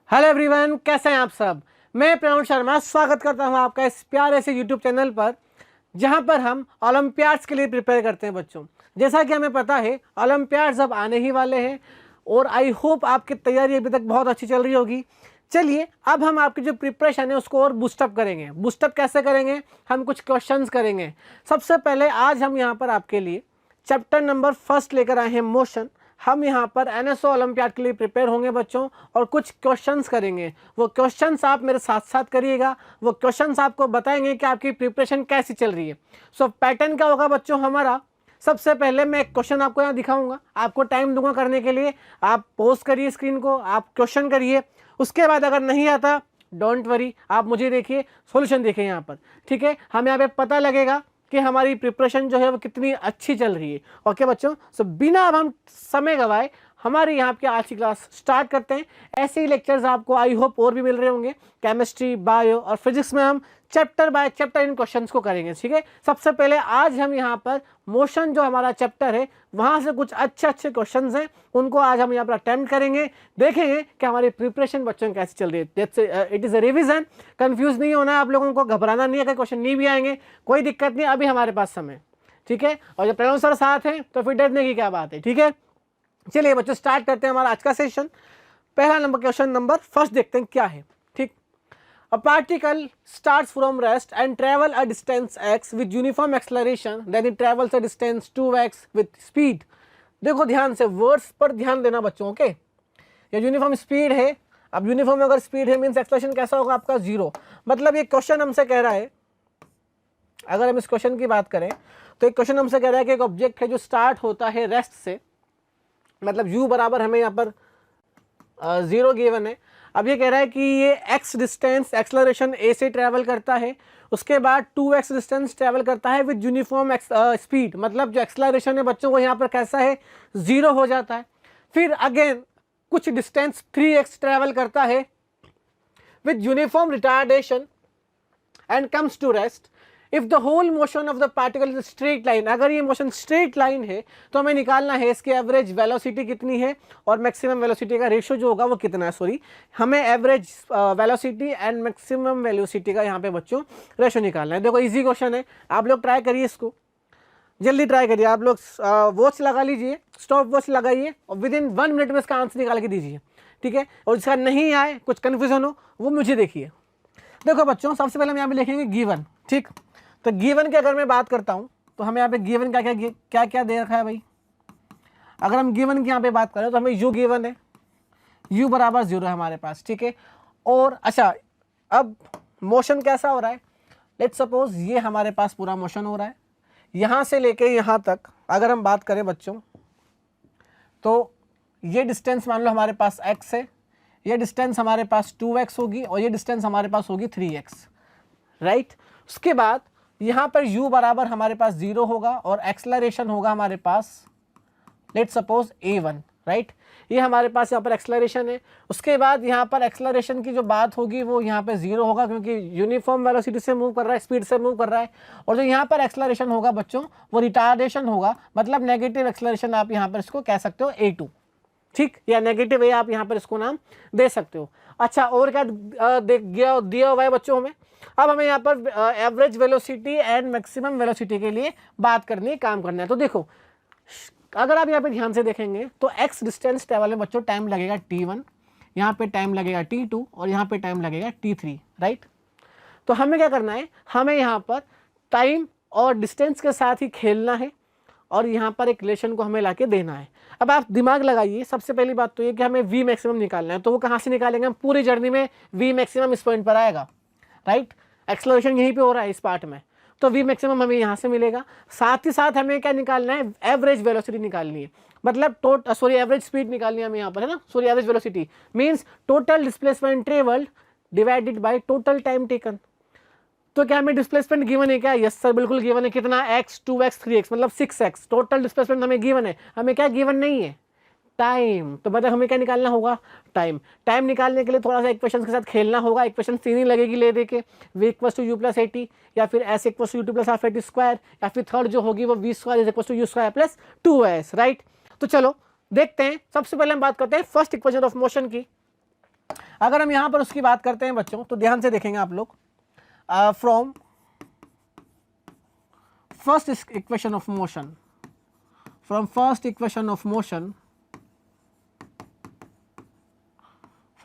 Hello everyone, कैसे हैं आप सब। मैं प्रणव शर्मा स्वागत करता हूं आपका इस प्यारे से यूट्यूब चैनल पर, जहां पर हम ओलंपियाड्स के लिए प्रिपेयर करते हैं बच्चों। जैसा कि हमें पता है ओलंपियाड्स अब आने ही वाले हैं और आई होप आपकी तैयारी अभी तक बहुत अच्छी चल रही होगी। चलिए अब हम आपकी जो प्रिपरेशन है उसको और बूस्टअप करेंगे। बूस्टअप कैसे करेंगे, हम कुछ क्वेश्चंस करेंगे। सबसे पहले आज हम यहाँ पर आपके लिए चैप्टर नंबर 1 लेकर आए हैं, मोशन। हम यहाँ पर एनएसओ ओलंपियाड के लिए प्रिपेयर होंगे बच्चों और कुछ क्वेश्चंस करेंगे। वो क्वेश्चंस आप मेरे साथ साथ करिएगा, वो क्वेश्चंस आपको बताएंगे कि आपकी प्रिपरेशन कैसी चल रही है। सो पैटर्न क्या होगा बच्चों हमारा, सबसे पहले मैं एक क्वेश्चन आपको यहाँ दिखाऊंगा, आपको टाइम दूंगा करने के लिए। आप पोस्ट करिए स्क्रीन को, आप क्वेश्चन करिए। उसके बाद अगर नहीं आता डोंट वरी, आप मुझे देखिए, सॉल्यूशन देखिए यहाँ पर, ठीक है। हमें यहाँ पे पता लगेगा कि हमारी प्रिपरेशन जो है वो कितनी अच्छी चल रही है। ओके बच्चों, सो बिना अब हम समय गवाए हमारे यहाँ की आज की क्लास स्टार्ट करते हैं। ऐसे ही लेक्चर्स आपको आई होप और भी मिल रहे होंगे। केमिस्ट्री, बायो और फिजिक्स में हम chapter by chapter in questions को करेंगे, ठीक है। सबसे पहले आज हम यहाँ पर मोशन जो हमारा चैप्टर है वहाँ से कुछ अच्छे क्वेश्चंस हैं, उनको आज हम यहाँ पर अटेम्प्ट करेंगे। देखेंगे कि हमारी प्रिपरेशन बच्चों कैसे चल रही है। It is a revision, confuse नहीं होना है आप लोगों को, घबराना नहीं है कि क्वेश्चन नहीं भी आएंगे, कोई दिक्कत नहीं, अभी हमारे पास समय, ठीक है। और जब प्रणव सर साथ हैं तो फिर डरने की क्या बात है, ठीक है। चलिए बच्चों स्टार्ट करते हैं हमारा आज का सेशन। पहला नंबर क्वेश्चन नंबर 1 देखते हैं क्या है, ठीक। A particle starts from rest and travel a distance x with uniform acceleration, then it travels a distance 2x with speed. देखो ध्यान से, वर्ड्स पर ध्यान देना बच्चों, ओके। ये यूनिफॉर्म स्पीड है। अब यूनिफॉर्म अगर स्पीड है मीन्स एक्सेलरेशन कैसा होगा आपका 0। मतलब ये क्वेश्चन हमसे कह रहा है, अगर हम इस क्वेश्चन की बात करें तो एक क्वेश्चन हमसे कह रहा है कि एक ऑब्जेक्ट है जो स्टार्ट होता है रेस्ट से, मतलब u बराबर हमें यहाँ पर 0 गिवन है। अब ये कह रहा है कि ये x डिस्टेंस एक्सेलरेशन a से ट्रैवल करता है, उसके बाद 2x डिस्टेंस ट्रैवल करता है विद यूनिफॉर्म स्पीड। मतलब जो एक्सेलरेशन है बच्चों वो यहाँ पर कैसा है, 0 हो जाता है। फिर अगेन कुछ डिस्टेंस 3x ट्रैवल करता है with uniform retardation and comes to rest if the whole motion of the particle is straight line. अगर ये मोशन स्ट्रेट लाइन है तो हमें निकालना है इसकी एवरेज वेलोसिटी कितनी है और मैक्सिमम वेलोसिटी का रेशियो जो होगा वो कितना है। सॉरी, हमें average velocity and maximum velocity का यहाँ पे बच्चों रेशियो निकालना है। देखो इजी क्वेश्चन है, आप लोग ट्राई करिए इसको, जल्दी ट्राई करिए। आप लोग वॉच लगा लीजिए, स्टॉप वॉच लगाइए और विद इन 1 मिनट में इसका आंसर निकाल के दीजिए, ठीक है। और जिसका नहीं आए, कुछ कन्फ्यूजन हो, वो मुझे देखिए। देखो बच्चों सबसे पहले हम यहाँ पे लिखेंगे गिवन, ठीक। तो गिवन की अगर मैं बात करता हूँ तो हमें यहाँ पे गिवन क्या क्या दे रखा है भाई। अगर हम गिवन की यहाँ पे बात करें तो हमें u गिवन है, u बराबर 0 है हमारे पास, ठीक है। और अच्छा, अब मोशन कैसा हो रहा है, लेट्स सपोज ये हमारे पास पूरा मोशन हो रहा है, यहाँ से लेके यहाँ तक अगर हम बात करें बच्चों तो ये डिस्टेंस मान लो हमारे पास x है, ये डिस्टेंस हमारे पास 2x होगी और ये डिस्टेंस हमारे पास होगी 3x, राइट। उसके बाद यहाँ पर u बराबर हमारे पास 0 होगा और एक्सेलरेशन होगा हमारे पास लेट्स सपोज a1, राइट। ये हमारे पास यहाँ पर एक्सेलरेशन है। उसके बाद यहाँ पर एक्सेलरेशन की जो बात होगी वो यहाँ पे 0 होगा क्योंकि यूनिफॉर्म वेलोसिटी से मूव कर रहा है, स्पीड से मूव कर रहा है। और जो यहाँ पर एक्सेलरेशन होगा बच्चों वो रिटार्डेशन होगा, मतलब नेगेटिव एक्सेलरेशन आप यहाँ पर इसको कह सकते हो a2, ठीक, या नेगेटिव a आप यहाँ पर इसको नाम दे सकते हो। अच्छा, और क्या दिया हुआ है बच्चों हमें, अब हमें यहाँ पर average velocity and maximum velocity के लिए बात करनी है, काम करना है। तो देखो अगर आप यहाँ पे ध्यान से देखेंगे तो x डिस्टेंस ट्रेवल में बच्चों टाइम लगेगा t1, यहाँ पे टाइम लगेगा t2 और यहाँ पे टाइम लगेगा t3, राइट। तो हमें क्या करना है, हमें यहाँ पर टाइम और डिस्टेंस के साथ ही खेलना है और यहाँ पर एक रिलेशन को हमें लाके देना है। अब आप दिमाग लगाइए, सबसे पहली बात तो ये कि हमें v मैक्सिमम निकालना है। तो वो कहाँ से निकालेंगे, हम पूरी जर्नी में v मैक्सिमम इस पॉइंट पर आएगा, राइट। एक्सेलरेशन यहीं पे हो रहा है इस पार्ट में, तो v मैक्सिमम हमें यहाँ से मिलेगा। साथ ही साथ हमें क्या निकालना है, एवरेज वेलोसिटी निकालनी है, मतलब एवरेज स्पीड निकालनी है हमें यहाँ पर, है ना। Sorry, average velocity means total displacement travelled divided by total time taken. तो क्या हमें डिस्प्लेसमेंट गिवन है क्या, यस सर बिल्कुल गिवन है। कितना, x 2x 3x मतलब 6x टोटल डिस्प्लेसमेंट हमें गिवन है। हमें क्या गिवन नहीं है, टाइम। तो मतलब हमें क्या निकालना होगा, टाइम। टाइम निकालने के लिए थोड़ा सा इक्वेशंस के साथ खेलना होगा। इक्वेशन सीधी लगेगी ले दे के, v equal to u plus 80 या फिर s equal to u2 plus half 80 square या फिर थर्ड जो होगी वो v square is equal to u square plus 2s, right. तो चलो देखते हैं, सबसे पहले हम बात करते हैं फर्स्ट इक्वेशन ऑफ मोशन की। अगर हम यहाँ पर उसकी बात करते हैं बच्चों तो ध्यान से देखेंगे आप लोग, from first equation of motion, from first equation of motion,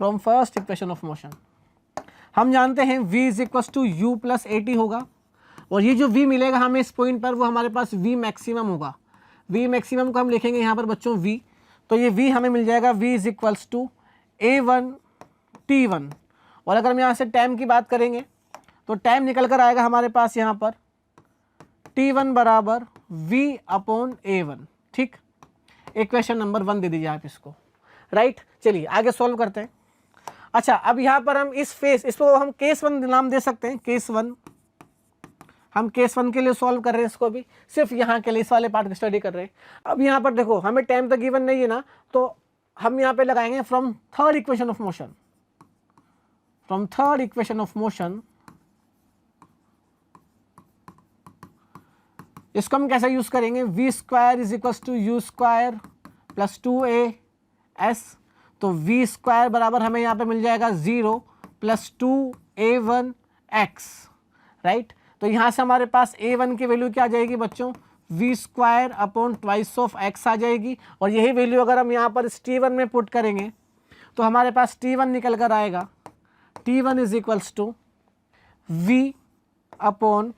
from first equation of motion हम जानते हैं v is equal to u plus a t होगा, और ये जो v मिलेगा हमें इस पॉइंट पर वो हमारे पास v मैक्सिमम होगा। v मैक्सिमम को हम लिखेंगे यहाँ पर बच्चों v, तो ये v हमें मिल जाएगा v is equals to a1 t1, और अगर हम यहाँ से टाइम की बात करेंगे तो टाइम निकल कर आएगा हमारे पास यहाँ पर t1 बराबर v अपॉन a1। ठीक, इक्वेशन नंबर 1 दे दीजिए आप इसको, राइट। चलिए आगे सॉल्व करते हैं। अच्छा, अब यहाँ पर हम इस फेस, इसको हम केस 1 नाम दे सकते हैं, केस 1। हम केस 1 के लिए सॉल्व कर रहे हैं, इसको भी सिर्फ यहाँ के लिए इस वाले पार्ट की स्टडी कर रहे हैं। अब यहाँ पर देखो हमें टाइम तो गिवन नहीं है ना, तो हम यहाँ पे लगाएंगे from third equation of motion, from third equation of motion. इसको हम कैसे यूज करेंगे, v square is equal to u square plus 2as, तो v स्क्वायर बराबर हमें यहाँ पे मिल जाएगा 0 प्लस 2a1x, राइट। तो यहाँ से हमारे पास a1 की वैल्यू क्या आ जाएगी बच्चों, v square upon twice of x आ जाएगी, और यही वैल्यू अगर हम यहाँ पर t1 में पुट करेंगे तो हमारे पास t1 निकल कर आएगा, t1 is equals to v upon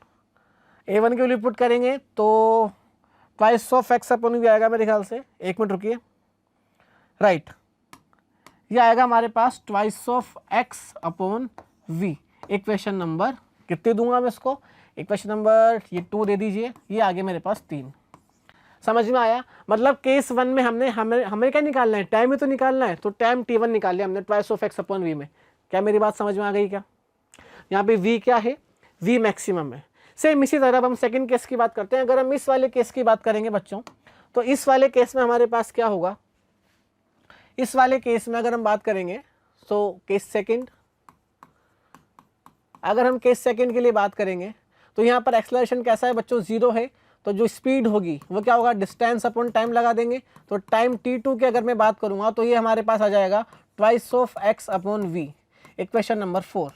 a1 की वैल्यू पुट करेंगे तो twice of x upon v आएगा मेरे ख्याल से, एक मिनट रुकिए, राइट। ये आएगा हमारे पास twice of x upon v। Equation number कितने दूंगा मैं इसको, इक्वेशन नंबर ये 2 दे दीजिए, ये आगे मेरे पास 3। समझ में आया, मतलब केस 1 में हमें क्या निकालना है, टाइम ही तो निकालना है, तो टाइम t1 निकाल लिया हमने twice of x upon v में। क्या मेरी बात समझ में आ गई क्या? यहाँ पे v क्या है, v मैक्सिमम है। सेम इसी तरह अब हम सेकंड केस की बात करते हैं। अगर हम इस वाले केस की बात करेंगे बच्चों, तो इस वाले केस में हमारे पास क्या होगा, इस वाले केस में अगर हम बात करेंगे तो केस सेकंड, अगर हम केस सेकंड के लिए बात करेंगे तो यहाँ पर एक्सेलरेशन कैसा है बच्चों, 0 है, तो जो स्पीड होगी वो क्या होगा, डिस्टेंस अपॉन टाइम लगा देंगे। तो टाइम t2 की अगर मैं बात करूँगा तो ये हमारे पास आ जाएगा twice of x upon v, equation number 4,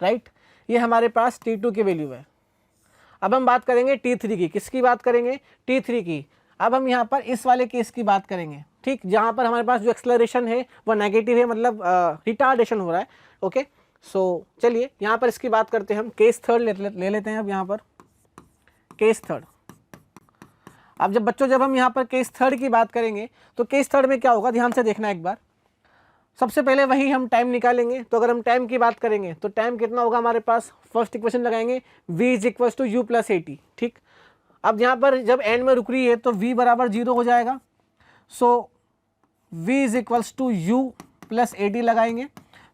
right. ये हमारे पास t2 की वैल्यू है। अब हम बात करेंगे t3 की, किसकी बात करेंगे, t3 की। अब हम यहाँ पर इस वाले केस की बात करेंगे, ठीक, जहाँ पर हमारे पास जो एक्सेलरेशन है वो नेगेटिव है, मतलब रिटार्डेशन हो रहा है। ओके, सो चलिए यहाँ पर इसकी बात करते हैं हम। केस थर्ड ले लेते हैं अब यहाँ पर केस थर्ड। अब जब हम यहाँ पर केस थर्ड की बात करेंगे तो केस थर्ड में क्या होगा, ध्यान से देखना एक बार। सबसे पहले वही हम टाइम निकालेंगे। तो अगर हम टाइम की बात करेंगे तो टाइम कितना होगा हमारे पास, फर्स्ट इक्वेशन लगाएंगे v is equal to u plus a t. ठीक, अब यहाँ पर जब एंड में रुक रही है तो v बराबर 0 हो जाएगा। So v is equals to u plus a t लगाएंगे,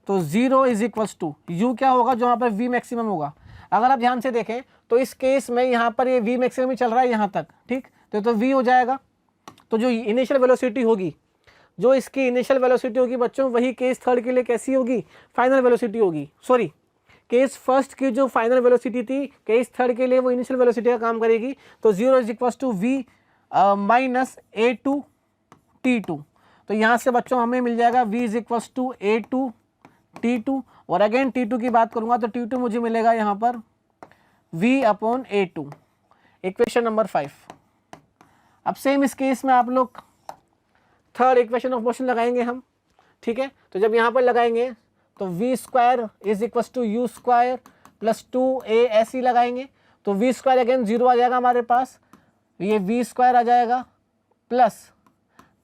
तो 0 इज इक्वल्स टू u क्या होगा, जो यहाँ पर v मैक्सिमम होगा। अगर आप ध्यान से देखें तो इस केस में यहाँ पर ये v मैक्सिमम ही चल रहा है यहाँ तक, ठीक, तो v हो जाएगा। तो जो इनिशियल वेलोसिटी होगी, जो इसकी इनिशियल वेलोसिटी होगी बच्चों, वही केस थर्ड के लिए कैसी होगी, फाइनल वेलोसिटी होगी। सॉरी, केस फर्स्ट की जो फाइनल वेलोसिटी थी, केस थर्ड के लिए वो इनिशियल वेलोसिटी का काम करेगी। तो 0 is equal to v minus a2 t2। तो यहाँ से बच्चों हमें मिल जाएगा v is equal to a2 t2, और अगेन t2 की बात करूँगा तो t2 मुझे मिलेगा यहाँ पर v upon a2, equation number 5। अब सेम इस केस में आप लोग थर्ड इक्वेशन ऑफ मोशन लगाएंगे हम, ठीक है। तो जब यहाँ पर लगाएंगे तो v square is equal to u square plus 2a ऐसे लगाएंगे, तो v स्क्वायर अगेन 0 आ जाएगा हमारे पास, ये v स्क्वायर आ जाएगा प्लस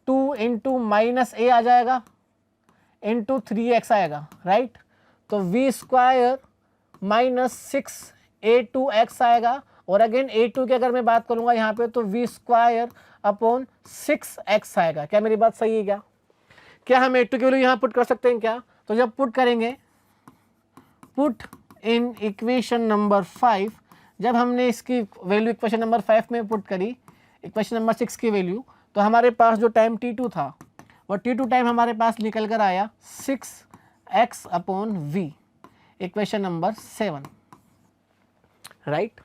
2 इंटू माइनस a आ जाएगा इंटू 3x आएगा, राइट। तो v स्क्वायर माइनस 6a2x आएगा, और अगेन a2 की अगर मैं बात करूँगा यहाँ पे तो v स्क्वायर अपॉन 6x आएगा। क्या मेरी बात सही है क्या? क्या हम a2 की वैल्यू यहाँ पुट कर सकते हैं क्या? तो जब पुट करेंगे, पुट इन इक्वेशन नंबर 5, जब हमने इसकी वैल्यू इक्वेशन नंबर 5 में पुट करी, इक्वेशन नंबर 6 की वैल्यू, तो हमारे पास जो टाइम t2 था वो t2 टाइम हमारे पास निकल कर आया 6x upon v, equation number 7, right.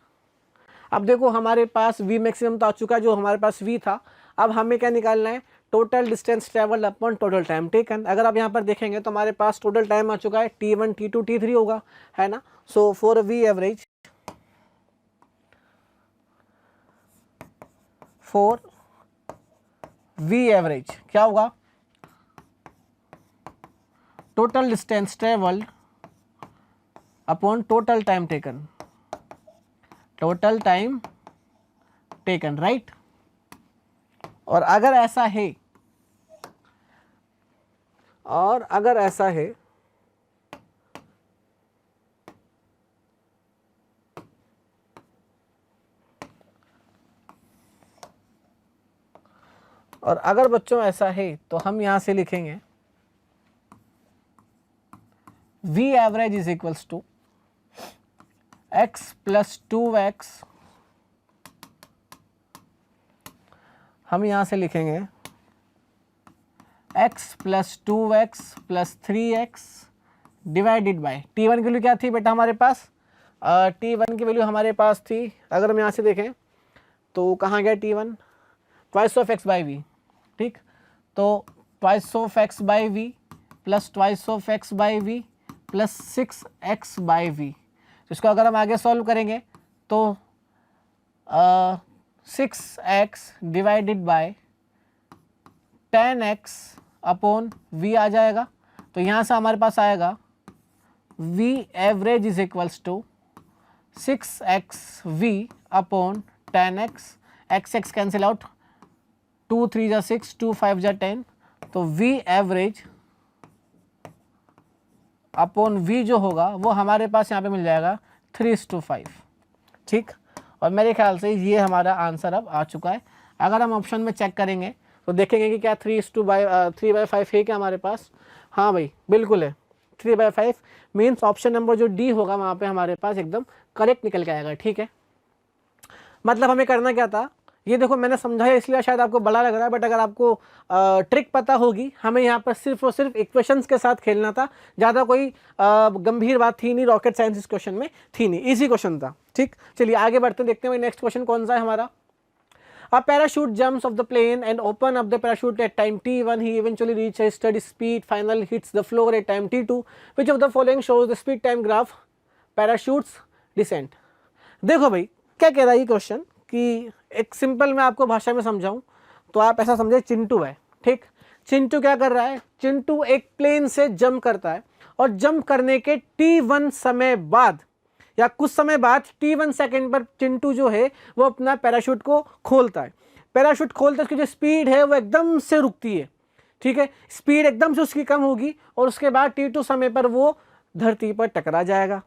अब देखो हमारे पास v मैक्सिमम तो आ चुका है, जो हमारे पास v था। अब हमें क्या निकालना है, total distance travel upon total time taken. अगर आप यहाँ पर देखेंगे तो हमारे पास टोटल टाइम आ चुका है T1 T2 T3 होगा, है ना। So for V average, for V average क्या होगा, total distance travelled upon total time taken, total time taken, right. और अगर ऐसा है, और अगर ऐसा है और अगर बच्चों ऐसा है तो हम यहां से लिखेंगे V average is equals to x plus 2x, हम यहां से लिखेंगे x plus 2x plus 3x divided by T1 की वैल्यू क्या थी बेटा हमारे पास, T1 की वैल्यू हमारे पास थी, अगर हम यहाँ से देखें तो कहाँ गया T1, twice of x by v, ठीक। तो twice of x by v plus twice of x by v plus 6x by v, इसको अगर हम आगे सॉल्व करेंगे तो 6x divided by 10x upon v आ जाएगा। तो यहाँ से हमारे पास आएगा v average is equals to 6xv upon 10x, x cancel out, 2 3 जा 6, 2 5 जा 10, तो v एवरेज अपॉन v जो होगा वो हमारे पास यहाँ पे मिल जाएगा 3:5, ठीक। और मेरे ख्याल से ये हमारा आंसर अब आ चुका है। अगर हम ऑप्शन में चेक करेंगे तो देखेंगे कि क्या 3/5 है क्या हमारे पास, हाँ भाई बिल्कुल है, 3/5 मीन्स ऑप्शन नंबर जो डी होगा वहाँ पे हमारे पास एकदम करेक्ट निकल के आएगा, ठीक है। मतलब हमें करना क्या था, ये देखो मैंने समझाया इसलिए शायद आपको बड़ा लग रहा है, बट अगर आपको ट्रिक पता होगी, हमें यहाँ पर सिर्फ और सिर्फ इक्वेशंस के साथ खेलना था, ज़्यादा कोई गंभीर बात थी नहीं, रॉकेट साइंस इस क्वेश्चन में थी नहीं, इजी क्वेश्चन था, ठीक। चलिए आगे बढ़ते देखते हैं नेक्स्ट क्वेश्चन कौन सा है हमारा। A parachute jumps off the plane and open up the parachute at time t1. He eventually reaches steady speed. Final hits the floor at time t2. Which of the following shows the speed time graph? Parachutes descent. देखो भाई क्या कह रहा है ये question कि एक simple मैं आपको भाषा में समझाऊं तो आप ऐसा समझे, चिंटू है, ठीक। चिंटू क्या कर रहा है, चिंटू एक प्लेन से जंप करता है और जंप करने के t1 समय बाद या कुछ समय बाद t1 सेकेंड पर चिंटू जो है वो अपना पैराशूट को खोलता है। पैराशूट खोलते उसकी जो स्पीड है वो एकदम से रुकती है, ठीक है, स्पीड एकदम से उसकी कम होगी और उसके बाद t2 समय पर वो धरती पर टकरा जाएगा।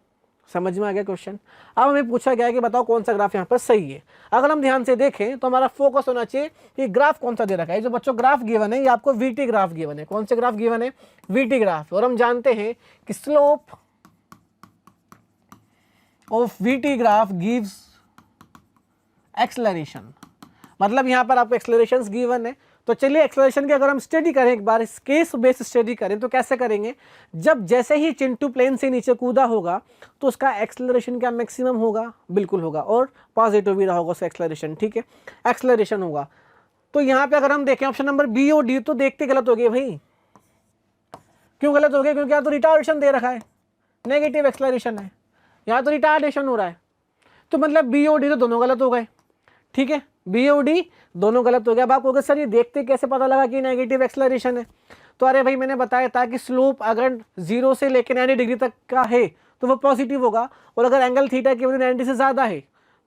समझ में आ गया क्वेश्चन। अब हमें पूछा गया है कि बताओ कौन सा ग्राफ यहाँ पर सही है। अगर हम ध्यान से देखें तो हमारा फोकस होना चाहिए कि ग्राफ कौन सा दे रखा है। जो बच्चों ग्राफ गिवन है ये आपको वीटी ग्राफ गिवन है। कौन से ग्राफ गिवन है, वीटी ग्राफ। और हम जानते हैं कि slope of VT graph gives acceleration, मतलब यहाँ पर आपको एक्सेलरेशंस गिवन है। तो चलिए एक्सेलरेशन की अगर हम स्टडी करें, एक बार इस केस बेस स्टडी करें तो कैसे करेंगे, जब जैसे ही चिंटू प्लेन से नीचे कूदा होगा तो उसका एक्सेलरेशन क्या मैक्सिमम होगा, बिल्कुल होगा, और पॉजिटिव भी रहा होगा उसका एक्सेलरेशन, ठीक है, एक्सेलरेशन होगा। तो यहाँ पे अगर हम देखें ऑप्शन नंबर बी और डी तो देखते गलत हो गए भाई। क्यों गलत हो गए, क्योंकि यहाँ तो रिटार्डेशन दे रखा है, नेगेटिव एक्सेलरेशन है, यहाँ तो रिटार्डेशन हो रहा है। तो मतलब बी और डी तो दोनों गलत हो गए, ठीक है, बी और डी दोनों गलत हो गया। अब आप कहोगे सर ये देखते कैसे पता लगा कि नेगेटिव एक्सेलरेशन है। तो अरे भाई मैंने बताया था कि स्लोप अगर 0 से लेकर 90 डिग्री तक का है तो वो पॉजिटिव होगा, और अगर एंगल थीटा की वैल्यू 90 से ज़्यादा है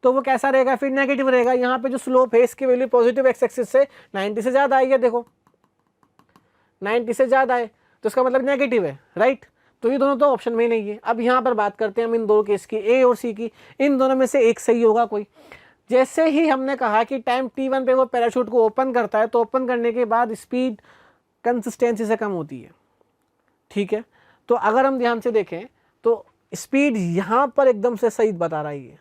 तो वो कैसा रहेगा, फिर नेगेटिव रहेगा। यहाँ पे जो स्लोप है इसकी वैल्यू पॉजिटिव एक्स एक्सिस से 90 से ज़्यादा आई है, देखो 90 से ज़्यादा है तो इसका मतलब नेगेटिव है, राइट। तो ये दोनों तो ऑप्शन में नहीं है। अब यहाँ पर बात करते हैं हम इन दो केस की, ए और सी की। इन दोनों में से एक सही होगा कोई। जैसे ही हमने कहा कि टाइम t1 पे वो पैराशूट को ओपन करता है तो ओपन करने के बाद स्पीड कंसिस्टेंसी से कम होती है, ठीक है। तो अगर हम ध्यान से देखें तो स्पीड यहाँ पर एकदम से सही बता रही है,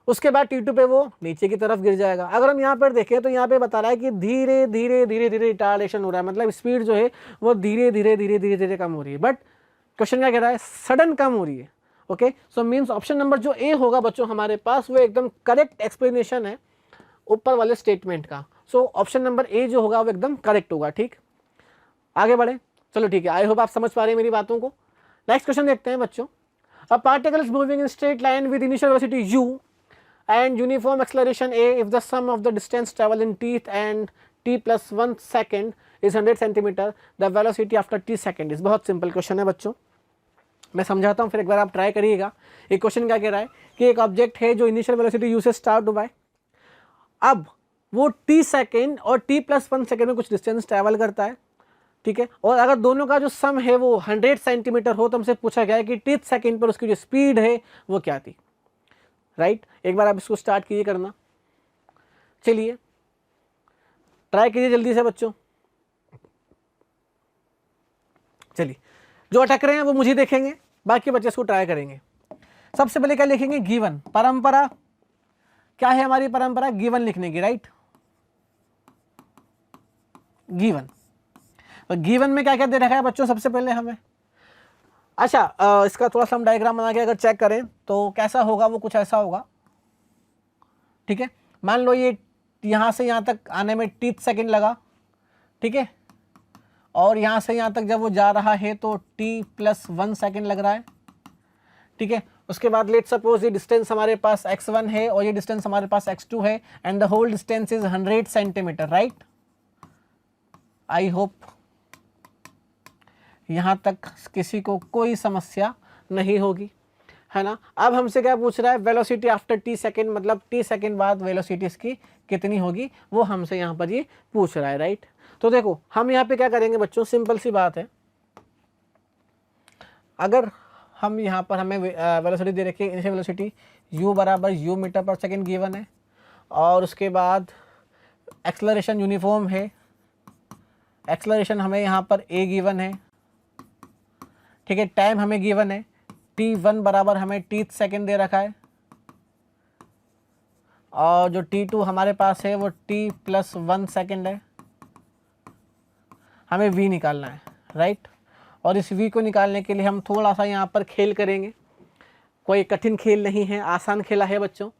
उसके बाद t2 पे वो नीचे की तरफ गिर जाएगा। अगर हम यहाँ पर देखें तो यहाँ पे बता रहा है कि धीरे धीरे धीरे धीरे रिटार्डेशन हो रहा है, मतलब स्पीड जो है वो धीरे धीरे धीरे धीरे धीरे कम हो रही है। बट क्वेश्चन क्या कह रहा है, सडन कम हो रही है। Okay, so means option number जो ए होगा बच्चों हमारे पास वो एकदम करेक्ट एक्सप्लेनेशन है ऊपर वाले स्टेटमेंट का। सो ऑप्शन नंबर ए जो होगा वो एकदम करेक्ट होगा। ठीक, आगे बढ़े, चलो ठीक है, आई होप आप समझ पा रहे हैं मेरी बातों को। नेक्स्ट क्वेश्चन देखते हैं बच्चों। A particle is moving in straight line with initial velocity u and uniform acceleration a if the sum of the distance traveled in t and t plus 1 second is 100 centimeter, the velocity after t second is। बहुत simple question है बच्चों, मैं समझाता हूँ फिर एक बार आप try करिएगा। एक क्वेश्चन क्या कह रहा है कि एक ऑब्जेक्ट है जो इनिशियल वेलोसिटी u से स्टार्ट हुआ है, अब वो t सेकेंड और t प्लस 1 सेकेंड में कुछ डिस्टेंस ट्रैवल करता है, ठीक है, और अगर दोनों का जो सम है वो 100 सेंटीमीटर हो तो हमसे पूछा गया है कि t सेकेंड पर उसकी जो स्पीड है वो क्या थी। राइट, एक बार आप इसको स्टार्ट कीजिए करना, चलिए ट्राई कीजिए जल्दी से बच्चों। चलिए, जो अटक रहे हैं वो मुझे देखेंगे, बाकी बच्चे इसको ट्राई करेंगे। सबसे पहले क्या लिखेंगे, गिवन, परंपरा क्या है हमारी परंपरा, गिवन लिखने की। राइट, गिवन, तो गिवन में क्या क्या दे रखा है बच्चों सबसे पहले हमें। अच्छा, इसका थोड़ा सा हम डायग्राम बना के अगर चेक करें तो कैसा होगा, वो कुछ ऐसा होगा। ठीक है, मान लो ये यहाँ से यहाँ तक आने में 30 सेकेंड लगा, ठीक है, और यहाँ से यहाँ तक जब वो जा रहा है तो t प्लस 1 सेकेंड लग रहा है। ठीक है, उसके बाद लेट सपोज ये डिस्टेंस हमारे पास x1 है और ये डिस्टेंस हमारे पास x2 है and the whole distance is 100 centimetre. Right, I hope यहाँ तक किसी को कोई समस्या नहीं होगी, है ना। अब हमसे क्या पूछ रहा है, वेलोसिटी आफ्टर t सेकेंड, मतलब t सेकेंड बाद वेलोसिटी इसकी कितनी होगी, वो हमसे यहाँ पर ये पूछ रहा है। राइट, तो देखो हम यहाँ पे क्या करेंगे बच्चों, सिंपल सी बात है, अगर हम यहाँ पर हमें वेलोसिटी दे रखी है, इनिशियल वेलोसिटी u बराबर u metre per second given है, और उसके बाद एक्सेलरेशन यूनिफॉर्म है, एक्सेलरेशन हमें यहाँ पर a गिवन है, ठीक है, टाइम हमें गिवन है t1 बराबर हमें t सेकेंड दे रखा है, और जो t2 हमारे पास है वो t प्लस 1 सेकेंड है, हमें v निकालना है। राइट, और इस v को निकालने के लिए हम थोड़ा सा यहाँ पर खेल करेंगे, कोई कठिन खेल नहीं है, आसान खेला है बच्चों।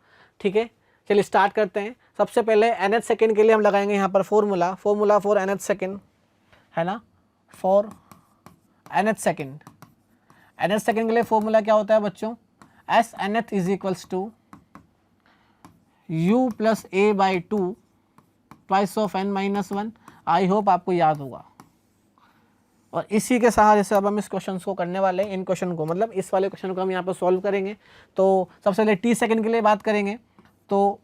ठीक है, चलिए स्टार्ट करते हैं। सबसे पहले nth सेकेंड के लिए हम लगाएंगे यहाँ पर फॉर्मूला फॉर nth सेकेंड, है ना, for nth second. nth second के लिए फॉर्मूला क्या होता है बच्चों, s nth is equals to u plus a by 2 twice of n minus 1। I hope आपको याद होगा, और इसी के सहारे से अब हम इस क्वेश्चन को करने वाले हैं, इन क्वेश्चन को, मतलब इस वाले क्वेश्चन को हम यहाँ पर सॉल्व करेंगे। तो सबसे पहले t सेकेंड के लिए बात करेंगे, तो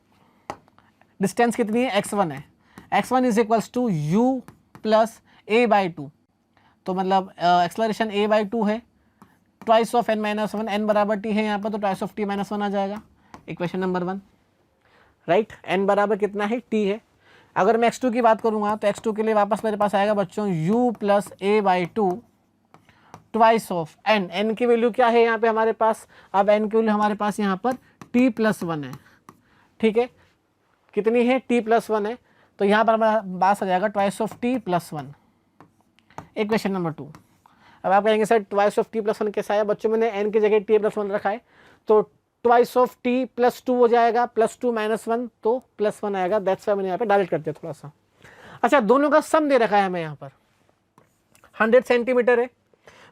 डिस्टेंस कितनी है, x1 है, x1 is equals to u plus a by 2, तो मतलब एक्सेलरेशन a बाई 2 है, twice of n minus 1, n बराबर t है यहाँ पर, तो ट्वाइस ऑफ t माइनस 1 आ जाएगा, इक्वेशन नंबर 1। राइट, n बराबर कितना है, t है। अगर मैं x2 की बात करूँगा तो x2 के लिए वापस मेरे पास आएगा बच्चों u plus a by 2 twice of n की वैल्यू क्या है यहाँ पे हमारे पास, अब n की वैल्यू हमारे पास यहाँ पर t प्लस 1 है। ठीक है, कितनी है, t प्लस 1 है, तो यहाँ पर हमारा बात आ जाएगा twice of t plus 1, equation number 2। अब आप कहेंगे sir twice of t plus 1 कैसा है, बच्चों मैंने n की जगह t प्लस 1 रखा है, तो ट्वाइस ऑफ t प्लस 2 हो जाएगा, प्लस 2 माइनस 1 तो प्लस 1 आएगा, दैट्स वाई मैंने यहाँ पे डायरेक्ट कर दिया थोड़ा सा। अच्छा, दोनों का सम दे रखा है हमें यहाँ पर 100 सेंटीमीटर है,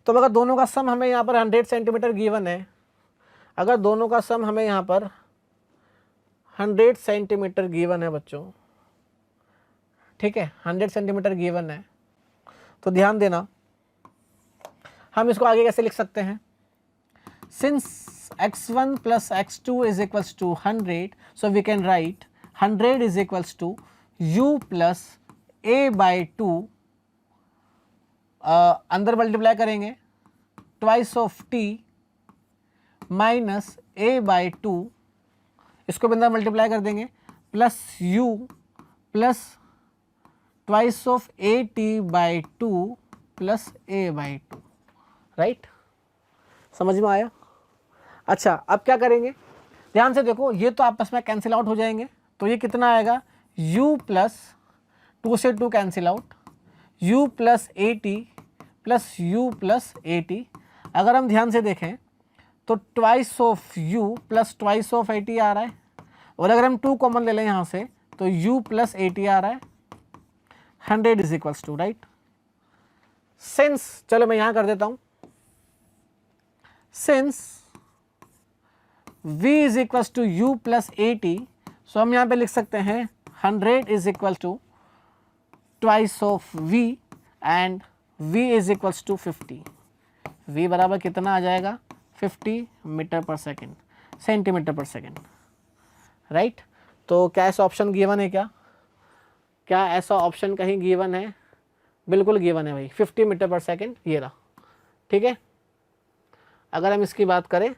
तो अगर दोनों का सम हमें यहाँ पर 100 सेंटीमीटर गिवन है, अगर दोनों का सम हमें यहाँ पर 100 सेंटीमीटर गिवन है बच्चों, ठीक है, 100 सेंटीमीटर गिवन है, तो ध्यान देना हम इसको आगे कैसे लिख सकते हैं, since x1 plus x2 is equals to 100, so we can write 100 is equals to u plus a by 2, अंदर मल्टीप्लाई करेंगे twice of t minus a by 2, इसको भी अंदर मल्टीप्लाई कर देंगे, plus u plus twice of a t by 2 plus a by 2। Right, समझ में आया। अच्छा, अब क्या करेंगे, ध्यान से देखो, ये तो आपस में कैंसिल आउट हो जाएंगे, तो ये कितना आएगा, u प्लस 2 से 2 cancel out, u plus a t plus u plus a t. अगर हम ध्यान से देखें तो twice of u plus twice of a t आ रहा है, और अगर हम 2 कॉमन ले लें यहाँ से तो u प्लस 80 आ रहा है, 100 is equals to, right. Since, चलो मैं यहां कर देता हूं, since v is equals to u plus 80, so हम यहां पे लिख सकते हैं 100 is equal to twice of v and v is equals to 50। v बराबर कितना आ जाएगा, 50 metre per second, centimetre per second, right. तो क्या ऐसा ऑप्शन गिवन है क्या ऐसा ऑप्शन कहीं गिवन है? बिल्कुल गिवन है भाई, 50 मीटर पर सेकेंड ये रहा, ठीक है। अगर हम इसकी बात करें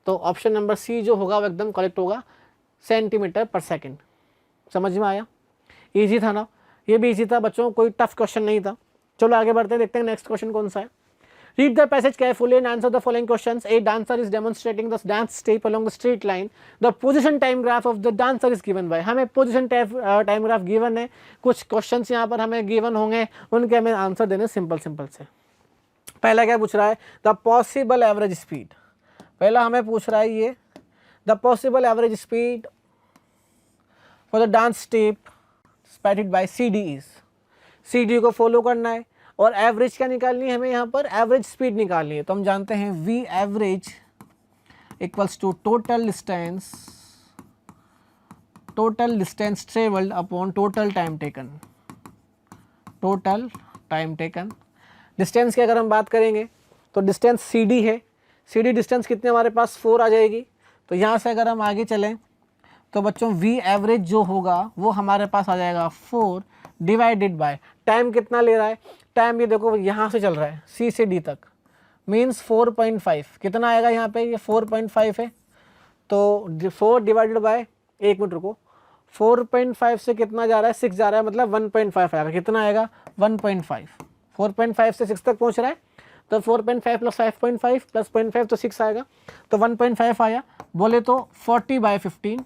तो ऑप्शन नंबर सी जो होगा वो एकदम करेक्ट होगा, सेंटीमीटर पर सेकेंड। समझ में आया? इजी था ना, ये भी इजी था बच्चों, कोई टफ क्वेश्चन नहीं था। चलो आगे बढ़ते हैं, देखते हैं नेक्स्ट क्वेश्चन कौन सा है। Read the passage carefully and answer the following questions. A dancer is demonstrating the dance step along the straight line. The position time graph of the dancer is given by. हमें position time graph given है, कुछ questions यहाँ पर हमें given होंगे, उनके हमें answer देने सिंपल से। पहला क्या पूछ रहा है, the possible average speed। पहला हमें पूछ रहा है ये the possible average speed for the dance step spotted by CD is। CD को फॉलो करना है और एवरेज क्या निकालनी है हमें, यहाँ पर एवरेज स्पीड निकालनी है। तो हम जानते हैं v average equals to total distance travelled upon total time taken. Distance की अगर हम बात करेंगे तो डिस्टेंस CD है, CD डिस्टेंस कितने हमारे पास 4 आ जाएगी। तो यहाँ से अगर हम आगे चलें तो बच्चों v एवरेज जो होगा वो हमारे पास आ जाएगा 4 डिवाइडेड बाय टाइम कितना ले रहा है, टाइम ये देखो यहाँ से चल रहा है C से D तक, मीन्स 4.5 कितना आएगा यहाँ पे, ये 4.5 है। तो 4 डिवाइडेड बाय, एक मिनट रुको, 4.5 से कितना जा रहा है, 6 जा रहा है, मतलब 1.5 आएगा। कितना आएगा, 1.5। 4.5 से 6 तक पहुँच रहा है, तो 4.5 प्लस 5.5 प्लस 0.5 तो 6 आएगा, तो 1.5 आया। बोले तो 40/15,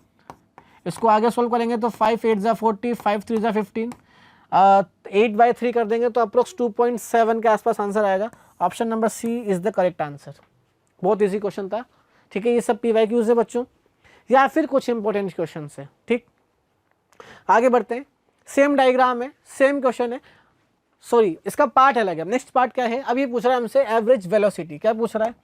इसको आगे सोल्व करेंगे तो 5 8 जा 40, 5 3 जा 15, 8/3 कर देंगे तो अप्रोक्स 2.7 के आसपास आंसर आएगा। Option number C is the correct answer. बहुत इजी क्वेश्चन था, ठीक है। ये सब PYQs है बच्चों, या फिर कुछ इंपॉर्टेंट क्वेश्चन है, ठीक। आगे बढ़ते हैं, सेम डायग्राम है, सेम क्वेश्चन है, सॉरी इसका पार्ट अलग है। नेक्स्ट पार्ट क्या है, अभी पूछ रहा है हमसे एवरेज वेलोसिटी। क्या पूछ रहा है,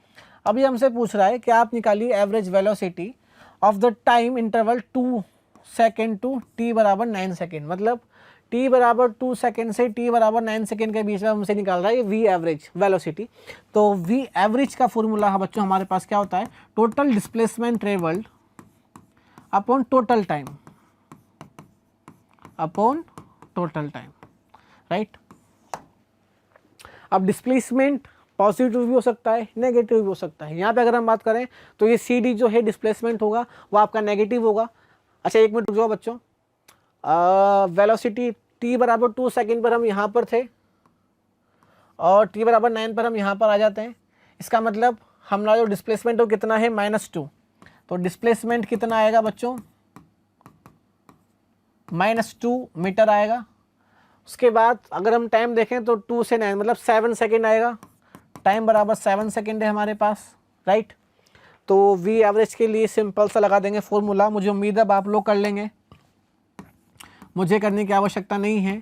अभी हमसे पूछ रहा है कि आप निकालिए average velocity of the time interval 2 second to t बराबर 9 सेकेंड। मतलब t बराबर 2 सेकेंड से t बराबर 9 सेकेंड के बीच में हमसे निकाल रहा है ये v एवरेज वेलोसिटी। तो v एवरेज का फॉर्मूला है बच्चों हमारे पास क्या होता है, total displacement travelled upon total time, right. अब डिस्प्लेसमेंट पॉजिटिव भी हो सकता है, नेगेटिव भी हो सकता है। यहाँ पे अगर हम बात करें तो ये CD जो है डिस्प्लेसमेंट होगा वो आपका नेगेटिव होगा। अच्छा एक मिनट रुक जाओ बच्चों, वेलोसिटी t बराबर 2 सेकेंड पर हम यहाँ पर थे और t बराबर 9 पर हम यहाँ पर आ जाते हैं। इसका मतलब हमारा जो डिस्प्लेसमेंट वो कितना है, -2। तो डिस्प्लेसमेंट कितना आएगा बच्चों, -2 मीटर आएगा। उसके बाद अगर हम टाइम देखें तो 2 से 9 मतलब 7 सेकेंड आएगा। टाइम बराबर 7 सेकेंड है हमारे पास, राइट। तो v एवरेज के लिए सिंपल सा लगा देंगे फॉर्मूला। मुझे उम्मीद है आप लोग कर लेंगे, मुझे करने की आवश्यकता नहीं है।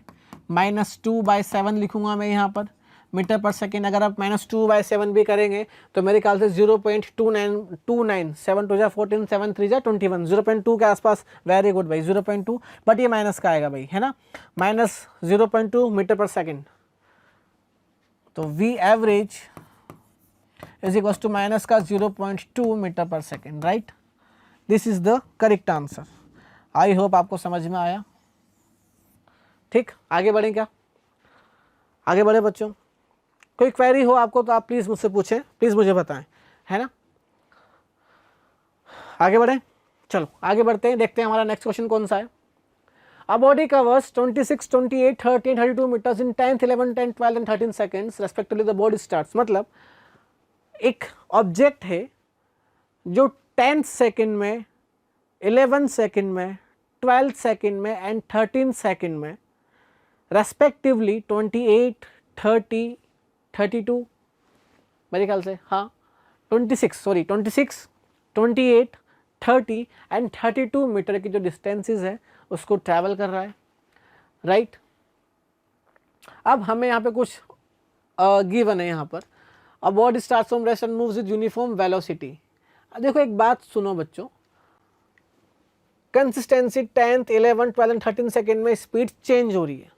-2/7 लिखूंगा मैं यहाँ पर मीटर पर सेकेंड। अगर आप -2/7 भी करेंगे तो मेरे ख्याल से 0.29, 7 2 जा 14, 7 3 जा 21, 0.2 के आसपास। वेरी गुड भाई, 0.2, बट ये माइनस का आएगा भाई, है ना, -0.2 मीटर पर सेकेंड। तो v average is equal to minus का 0.2 metre per second, right. This is the correct answer. I hope आपको समझ में आया, ठीक। आगे बढ़ें क्या, आगे बढ़े बच्चों। कोई क्वेरी हो आपको तो आप प्लीज़ मुझसे पूछें, प्लीज़ मुझे बताएं, है ना। आगे बढ़ें, चलो आगे बढ़ते हैं, देखते हैं हमारा नेक्स्ट क्वेश्चन कौन सा है। A body covers 26, 28, 30, 32 meters in 10th, 11, 10, 12 and 13 seconds respectively the body starts। मतलब एक ऑब्जेक्ट है जो 10 सेकेंड में, 11 सेकेंड में, 12 सेकेंड में एंड 13 सेकेंड में रेस्पेक्टिवली 28, 30, 32 मेरे ख्याल से, हाँ 26, 28, 30 एंड 32 मीटर की जो डिस्टेंसेस है उसको ट्रैवल कर रहा है, राइट। अब हमें यहाँ पे कुछ गिवन है यहाँ पर, a body starts from rest and moves with uniform velocity. देखो एक बात सुनो बच्चों, consistency 10th 11th 12th and 13 second में स्पीड चेंज हो रही है,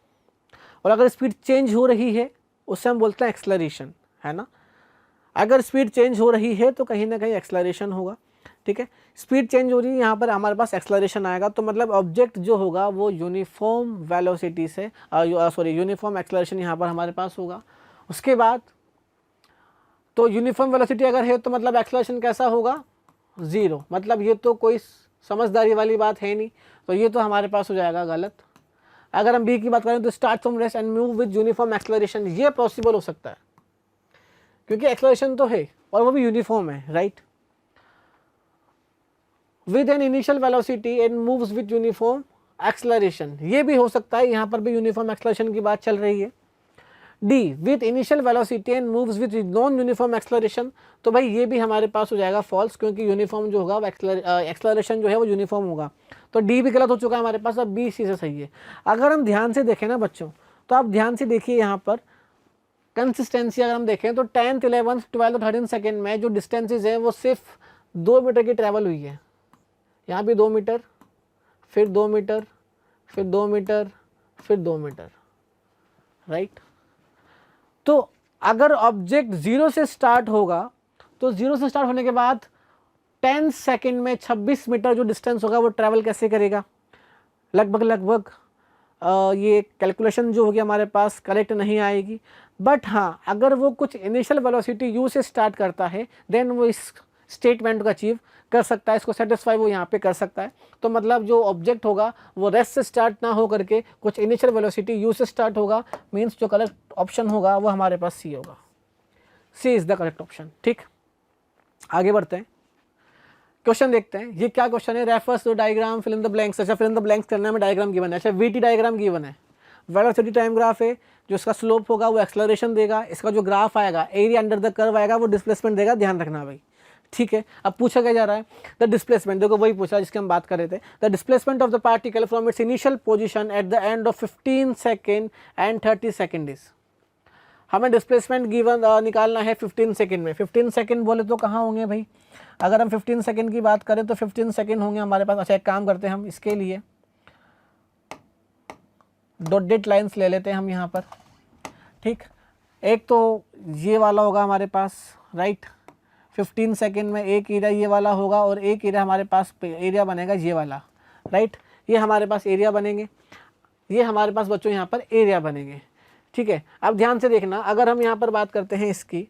और अगर स्पीड चेंज हो रही है उससे हम बोलते हैं एक्सलरेशन, है ना। अगर स्पीड चेंज हो रही है तो कहीं ना कहीं एक्सलरेशन होगा, ठीक है। स्पीड चेंज हो रही है, यहाँ पर हमारे पास एक्सलरेशन आएगा, तो मतलब ऑब्जेक्ट जो होगा वो यूनिफॉर्म वेलोसिटी से यूनिफॉर्म एक्सलरेशन यहाँ पर हमारे पास होगा। उसके बाद तो यूनिफॉर्म वेलोसिटी अगर है तो मतलब एक्सलरेशन कैसा होगा, 0। मतलब ये तो कोई समझदारी वाली बात है नहीं, तो ये तो हमारे पास हो जाएगा गलत। अगर हम बी की बात करें तो start from rest and move with uniform acceleration, ये पॉसिबल हो सकता है क्योंकि एक्सलरेशन तो है और वो भी यूनिफॉर्म है, right. With an initial velocity and moves with uniform acceleration, ये भी हो सकता है, यहाँ पर भी यूनिफॉर्म एक्सलरेशन की बात चल रही है। D with initial velocity and moves with non uniform acceleration, तो भाई ये भी हमारे पास हो जाएगा फॉल्स, क्योंकि यूनिफॉर्म जो होगा एक्सलरेशन जो है वो यूनिफॉर्म होगा, तो डी भी गलत हो चुका है हमारे पास। अब बी सी से सही है। अगर हम ध्यान से देखें ना बच्चों, तो आप ध्यान से देखिए यहाँ पर कंसिस्टेंसी अगर हम देखें तो 10th 11th 12th 13 सेकेंड में जो डिस्टेंसेज है वो सिर्फ 2 मीटर की ट्रैवल हुई है। यहाँ भी 2 मीटर, फिर 2 मीटर, फिर 2 मीटर, फिर 2 मीटर, राइट। तो अगर ऑब्जेक्ट 0 से स्टार्ट होगा तो 0 से स्टार्ट होने के बाद 10 सेकेंड में 26 मीटर जो डिस्टेंस होगा वो ट्रैवल कैसे करेगा, लगभग ये कैलकुलेशन जो होगी हमारे पास करेक्ट नहीं आएगी। बट हाँ, अगर वो कुछ इनिशियल वेलोसिटी यू से स्टार्ट करता है देन वो इस स्टेटमेंट को अचीव कर सकता है, इसको सेटिस्फाई वो यहाँ पे कर सकता है। तो मतलब जो ऑब्जेक्ट होगा वो रेस्ट से स्टार्ट ना हो करके कुछ इनिशियल वेलोसिटी यू से स्टार्ट होगा, मीन्स जो करेक्ट ऑप्शन होगा वो हमारे पास सी होगा। सी इज द करेक्ट ऑप्शन, ठीक। आगे बढ़ते हैं, क्वेश्चन देखते हैं। ये क्या क्वेश्चन है, refers to diagram fill in the blanks. अच्छा, फिल इन द ब्लैंक्स करने में डायग्राम गिवन है। अच्छा, वीटी डायग्राम गिवन है, वेलोसिटी टाइम ग्राफ है, जो इसका स्लोप होगा वो एक्सलरेशन देगा, इसका जो ग्राफ आएगा एरिया अंडर द कर्व आएगा वो डिस्प्लेसमेंट देगा, ध्यान रखना भाई, ठीक है। अब पूछा क्या जा रहा है, द डिस्प्लेसमेंट, देखो वही पूछा जिसकी हम बात कर रहे थे, the displacement of the particle from its initial position at the end of 15 second and 30 second is. हमें डिस्प्लेसमेंट गिवन निकालना है 15 सेकेंड में। 15 सेकेंड बोले तो कहाँ होंगे भाई, अगर हम 15 सेकेंड की बात करें तो 15 सेकेंड होंगे हमारे पास। अच्छा, एक काम करते हैं हम इसके लिए डॉटेड लाइंस ले लेते हैं हम यहाँ पर, ठीक। एक तो ये वाला होगा हमारे पास, राइट। 15 सेकेंड में एक एरिया ये वाला होगा और एक एरिया हमारे पास एरिया बनेगा ये वाला, राइट। ये हमारे पास एरिया बनेंगे, ये हमारे पास बच्चों यहाँ पर एरिया बनेंगे, ठीक है। अब ध्यान से देखना, अगर हम यहाँ पर बात करते हैं इसकी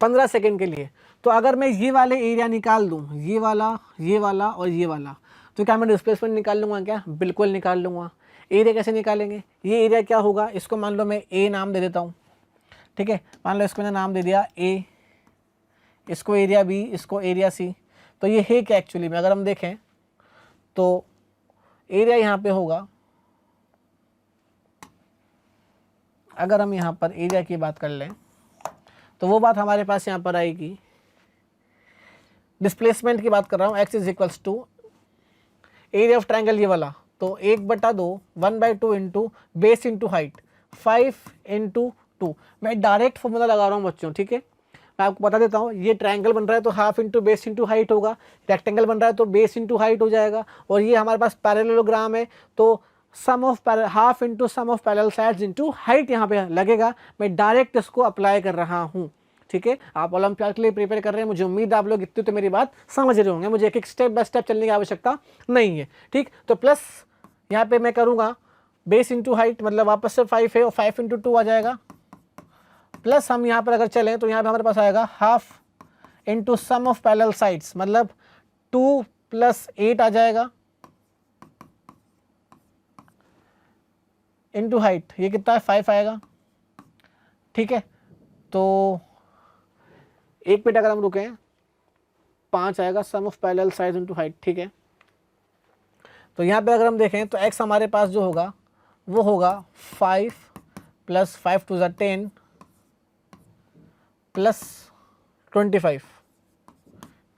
15 सेकेंड के लिए, तो अगर मैं ये वाले एरिया निकाल दूँ, ये वाला और ये वाला, तो क्या मैं डिस्प्लेसमेंट निकाल लूँगा क्या, बिल्कुल निकाल लूँगा। एरिया कैसे निकालेंगे, ये एरिया क्या होगा, इसको मान लो मैं ए नाम दे देता हूँ, ठीक है। मान लो इसको मैंने नाम दे दिया ए, इसको एरिया बी, इसको एरिया सी। तो ये है क्या एक्चुअली में, अगर हम देखें तो एरिया यहाँ पे होगा, अगर हम यहाँ पर एरिया की बात कर लें तो वो बात हमारे पास यहाँ पर आएगी, डिस्प्लेसमेंट की बात कर रहा हूँ, x is equals to area of triangle ये वाला, तो 1/2 1/2 into base into height 5 into 2। मैं डायरेक्ट फॉर्मूला लगा रहा हूँ बच्चों, ठीक है। मैं आपको बता देता हूँ, ये ट्रायंगल बन रहा है तो half into base into height होगा, रेक्टेंगल बन रहा है तो बेस इंटू हाइट हो जाएगा, और ये हमारे पास पैरेललोग्राम है तो sum of half into sum of parallel sides into height यहाँ पे लगेगा। मैं डायरेक्ट इसको अप्लाई कर रहा हूँ, ठीक है। आप ओलंपियाड के लिए प्रिपेयर कर रहे हैं, मुझे उम्मीद है आप लोग इतनी तो मेरी बात समझ रहे होंगे, मुझे एक स्टेप बाय स्टेप चलने की आवश्यकता नहीं है, ठीक। तो प्लस यहाँ पे मैं करूँगा बेस इंटू हाइट, मतलब वापस से 5 है और 5 इंटू 2 आ जाएगा, प्लस हम यहाँ पर अगर चलें तो यहाँ पे हमारे पास आएगा half into sum of parallel sides, मतलब 2 + 8 आ जाएगा इंटू हाइट, ये कितना है 5 आएगा, ठीक है। तो एक मिनट अगर हम रुकें, 5 आएगा sum of parallel sides into height, ठीक है। तो यहाँ पे अगर हम देखें तो x हमारे पास जो होगा वो होगा 5 + 5 × 10 + 25,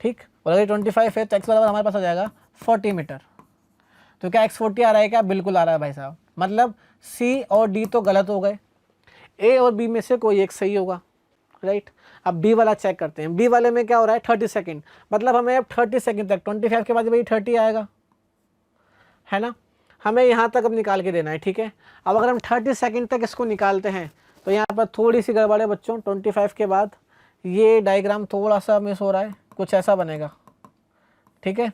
ठीक। और अगर 25 है तो x बराबर हमारे पास आ जाएगा 40 मीटर। तो क्या x 40 आ रहा है क्या? बिल्कुल आ रहा है भाई साहब। मतलब C और D तो गलत हो गए, A और B में से कोई एक सही होगा, राइट। अब B वाला चेक करते हैं। B वाले में क्या हो रहा है? 30 सेकेंड, मतलब हमें अब 30 सेकेंड तक, 25 के बाद वही 30 आएगा, है ना। हमें यहाँ तक अब निकाल के देना है, ठीक है। अब अगर हम 30 सेकेंड तक इसको निकालते हैं तो यहाँ पर थोड़ी सी गड़बड़ है बच्चों। 25 के बाद ये डायग्राम थोड़ा सा मिस हो रहा है, कुछ ऐसा बनेगा, ठीक है।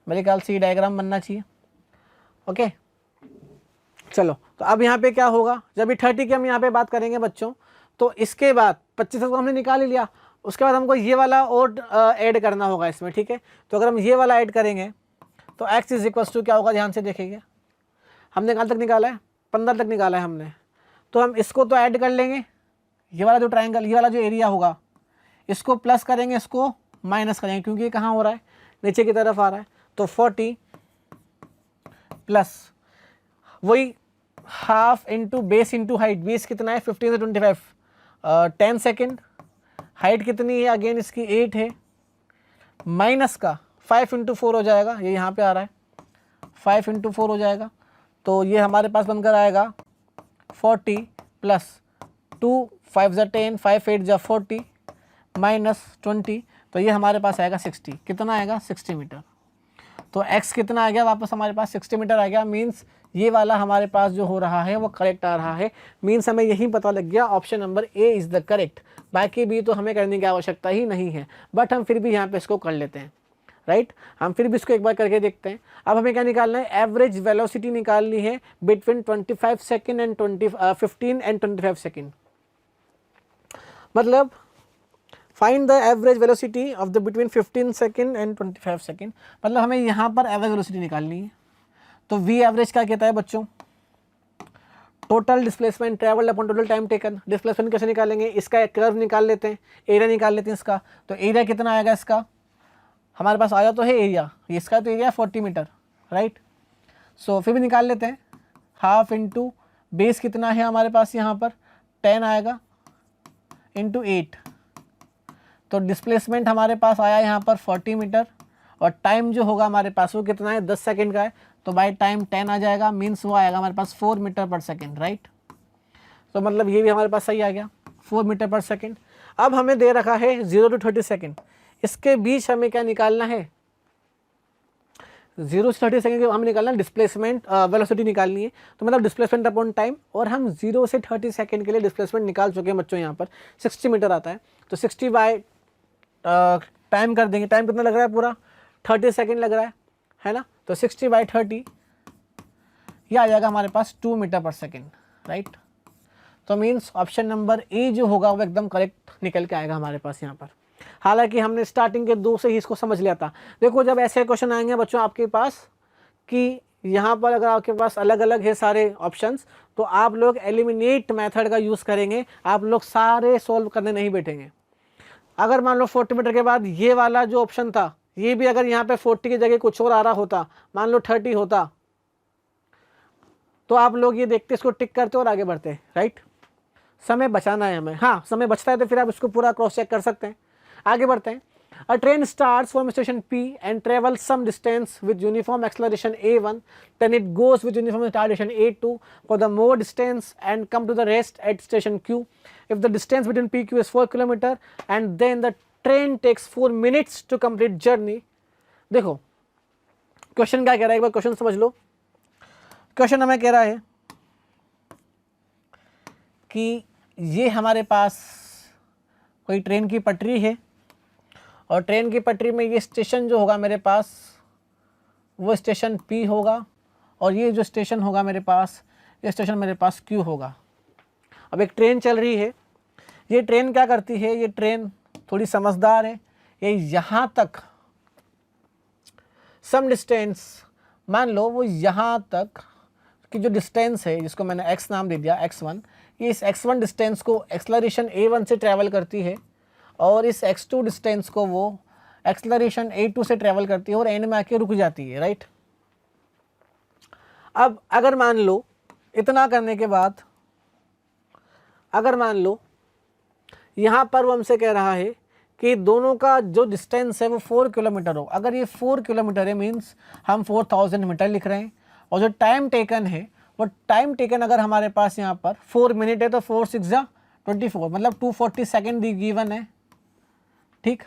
मेरे ख्याल से ये डायग्राम बनना चाहिए, ओके। चलो, तो अब यहाँ पे क्या होगा, जब भी 30 की हम यहाँ पे बात करेंगे बच्चों, तो इसके बाद 25 को हमने निकाल ही लिया, उसके बाद हमको ये वाला और ऐड करना होगा इसमें, ठीक है। तो अगर हम ये वाला ऐड करेंगे तो x इज इक्वल्स टू क्या होगा, ध्यान से देखिएगा। हमने कहाँ तक निकाला है? 15 तक निकाला है हमने। तो हम इसको तो ऐड कर लेंगे, ये वाला जो ट्राइंगल, ये वाला जो एरिया होगा, इसको प्लस करेंगे, इसको माइनस करेंगे, क्योंकि ये कहाँ हो रहा है? नीचे की तरफ आ रहा है। तो 40 प्लस वही half into base into height. Base कितना है? 15 से 25, 10 सेकेंड। हाइट कितनी है? अगेन इसकी 8 है, माइनस का 5 इंटू 4 हो जाएगा, ये यहाँ पे आ रहा है, 5 इंटू 4 हो जाएगा। तो ये हमारे पास बनकर आएगा 40 प्लस 2 5 ज़ा 10, 5 8 ज़ा 40 माइनस 20, तो ये हमारे पास आएगा 60। कितना आएगा? 60 मीटर। तो x कितना आ गया वापस हमारे पास? 60 मीटर आ गया। मीन्स ये वाला हमारे पास जो हो रहा है वो करेक्ट आ रहा है। मीन्स हमें यही पता लग गया, option number A is the correct. बाकी भी तो हमें करने की आवश्यकता ही नहीं है, बट हम फिर भी यहाँ पे इसको कर लेते हैं, राइट। हम फिर भी इसको एक बार करके देखते हैं। अब हमें क्या निकालना है? एवरेज वेलोसिटी निकालनी है between 25 second and 15 and 25 second. मतलब find the average velocity of the between 15 second and 25 second. मतलब हमें यहाँ पर एवरेज वेलोसिटी निकालनी है। तो वी एवरेज क्या कहता है बच्चों? Total displacement travelled upon total time taken. Displacement कैसे निकालेंगे? इसका एक कर्व निकाल लेते हैं, एरिया निकाल लेते हैं इसका। तो एरिया कितना आएगा इसका? हमारे पास आया तो है एरिया, इसका तो एरिया 40 मीटर, राइट। सो फिर भी निकाल लेते हैं, हाफ इंटू बेस कितना है हमारे पास यहाँ पर? 10 आएगा इंटू 8। तो डिस्प्लेसमेंट हमारे पास आया यहाँ पर 40 मीटर, और टाइम जो होगा हमारे पास वो कितना है? 10 सेकेंड का है। तो बाई टाइम 10 आ जाएगा, मीन्स वो आएगा हमारे पास 4 मीटर पर सेकेंड, राइट। तो मतलब ये भी हमारे पास सही आ गया, 4 मीटर पर सेकेंड। अब हमें दे रखा है 0 to 30 सेकेंड, इसके बीच हमें क्या निकालना है? 0 से 30 सेकेंड हमें निकालना है डिस्प्लेसमेंट वेलोसिटी निकालनी है। तो मतलब डिस्प्लेसमेंट अपॉन टाइम, और हम 0 से 30 सेकेंड के लिए डिस्प्लेसमेंट निकाल चुके हैं बच्चों। यहाँ पर 60 मीटर आता है, तो 60 बाय टाइम कर देंगे। टाइम कितना लग रहा है? पूरा 30 सेकेंड लग रहा है ना। तो 60 बाई 30 ये आ जाएगा हमारे पास 2 मीटर पर सेकेंड, राइट। तो मीन्स ऑप्शन नंबर ए जो होगा वो एकदम करेक्ट निकल के आएगा हमारे पास यहाँ पर। हालांकि हमने स्टार्टिंग के 2 से ही इसको समझ लिया था। देखो, जब ऐसे क्वेश्चन आएंगे बच्चों आपके पास कि यहाँ पर अगर आपके पास अलग अलग है सारे ऑप्शंस, तो आप लोग एलिमिनेट मेथड का यूज़ करेंगे, आप लोग सारे सॉल्व करने नहीं बैठेंगे। अगर मान लो 40 मीटर के बाद ये वाला जो ऑप्शन था, ये भी अगर यहाँ पे 40 की जगह कुछ और आ रहा होता, मान लो 30 होता, तो आप लोग ये देखते, इसको टिक करते और आगे बढ़ते, राइट। समय बचाना है हमें। हाँ, समय बचता है तो फिर आप इसको पूरा क्रॉस चेक कर सकते हैं। आगे बढ़ते हैं। अ train starts from station P and travels some distance with uniform acceleration a1, then it goes with uniform retardation a2 for the more distance and come to the rest at station Q. If the distance between PQ is 4 km and then the train takes 4 minutes to complete journey. देखो question क्या कह रहा है, एक बार question समझ लो। Question हमें कह रहा है कि ये हमारे पास कोई ट्रेन की पटरी है, और ट्रेन की पटरी में ये स्टेशन जो होगा मेरे पास वो स्टेशन P होगा, और ये जो स्टेशन होगा मेरे पास, ये स्टेशन मेरे पास Q होगा। अब एक ट्रेन चल रही है, ये ट्रेन क्या करती है? ये ट्रेन थोड़ी समझदार है, ये यहाँ तक सम डिस्टेंस, मान लो वो यहाँ तक की जो डिस्टेंस है, जिसको मैंने x नाम दे दिया x1, ये इस x1 डिस्टेंस को एक्सलरेशन a1 से ट्रैवल करती है, और इस x2 डिस्टेंस को वो एक्सलरेशन a2 से ट्रैवल करती है और एंड में आके रुक जाती है, राइट। अब अगर मान लो इतना करने के बाद, अगर मान लो यहाँ पर वो हमसे कह रहा है कि दोनों का जो डिस्टेंस है वो 4 किलोमीटर हो। अगर ये 4 किलोमीटर है मीन्स हम 4000 मीटर लिख रहे हैं, और जो टाइम टेकन है वो टाइम टेकन अगर हमारे पास यहाँ पर 4 मिनट है तो 4 6 जा 24, मतलब 240 सेकेंड गिवन है। ठीक,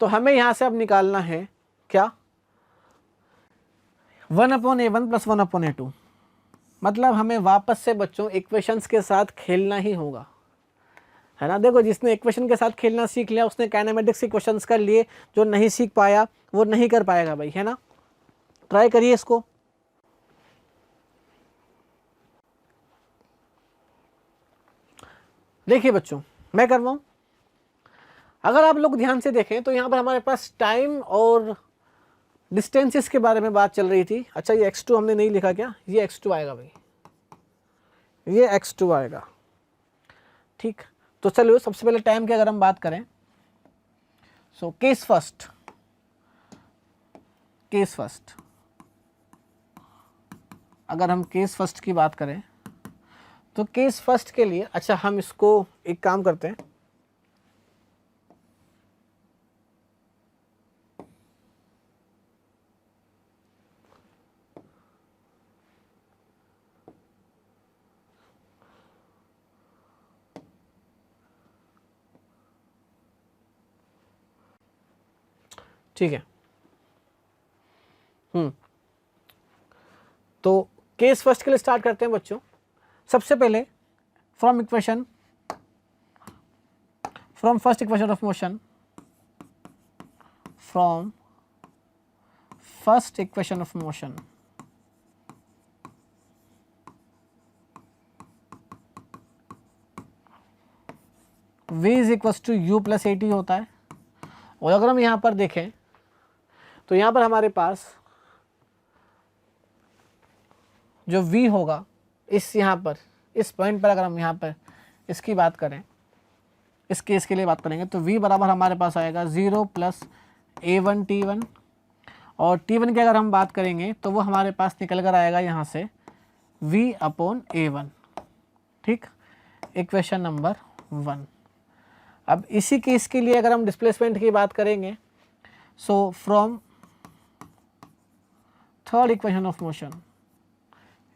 तो हमें यहाँ से अब निकालना है क्या, 1/a1 + 1/a2। मतलब हमें वापस से बच्चों इक्वेशंस के साथ खेलना ही होगा, है ना। देखो, जिसने इक्वेशन के साथ खेलना सीख लिया उसने काइनेमेटिक्स के क्वेश्चंस कर लिए, जो नहीं सीख पाया वो नहीं कर पाएगा भाई, है ना। ट्राई करिए इसको। देखिए बच्चों, मैं कर रहा हूँ। अगर आप लोग ध्यान से देखें तो यहाँ पर हमारे पास टाइम और डिस्टेंसेस के बारे में बात चल रही थी। अच्छा, ये x2 हमने नहीं लिखा क्या, ये x2 आएगा भाई, ये x2 आएगा। ठीक, तो चलिए सबसे पहले टाइम की अगर हम बात करें, सो केस फर्स्ट, अगर हम केस फर्स्ट की बात करें तो केस फर्स्ट के लिए, अच्छा हम इसको एक काम करते हैं, ठीक है। तो केस फर्स्ट के लिए स्टार्ट करते हैं बच्चों। सबसे पहले from first equation of motion, from first equation of motion, v = u + at होता है। और अगर हम यहाँ पर देखें तो यहाँ पर हमारे पास जो v होगा, इस यहाँ पर इस पॉइंट पर अगर हम यहाँ पर इसकी बात करें, इस केस के लिए बात करेंगे तो v बराबर हमारे पास आएगा 0 + a1 t1, और t1 की अगर हम बात करेंगे तो वो हमारे पास निकल कर आएगा यहाँ से v/a1। ठीक, इक्वेशन नंबर 1। अब इसी केस के लिए अगर हम डिस्प्लेसमेंट की बात करेंगे, so from third equation of motion,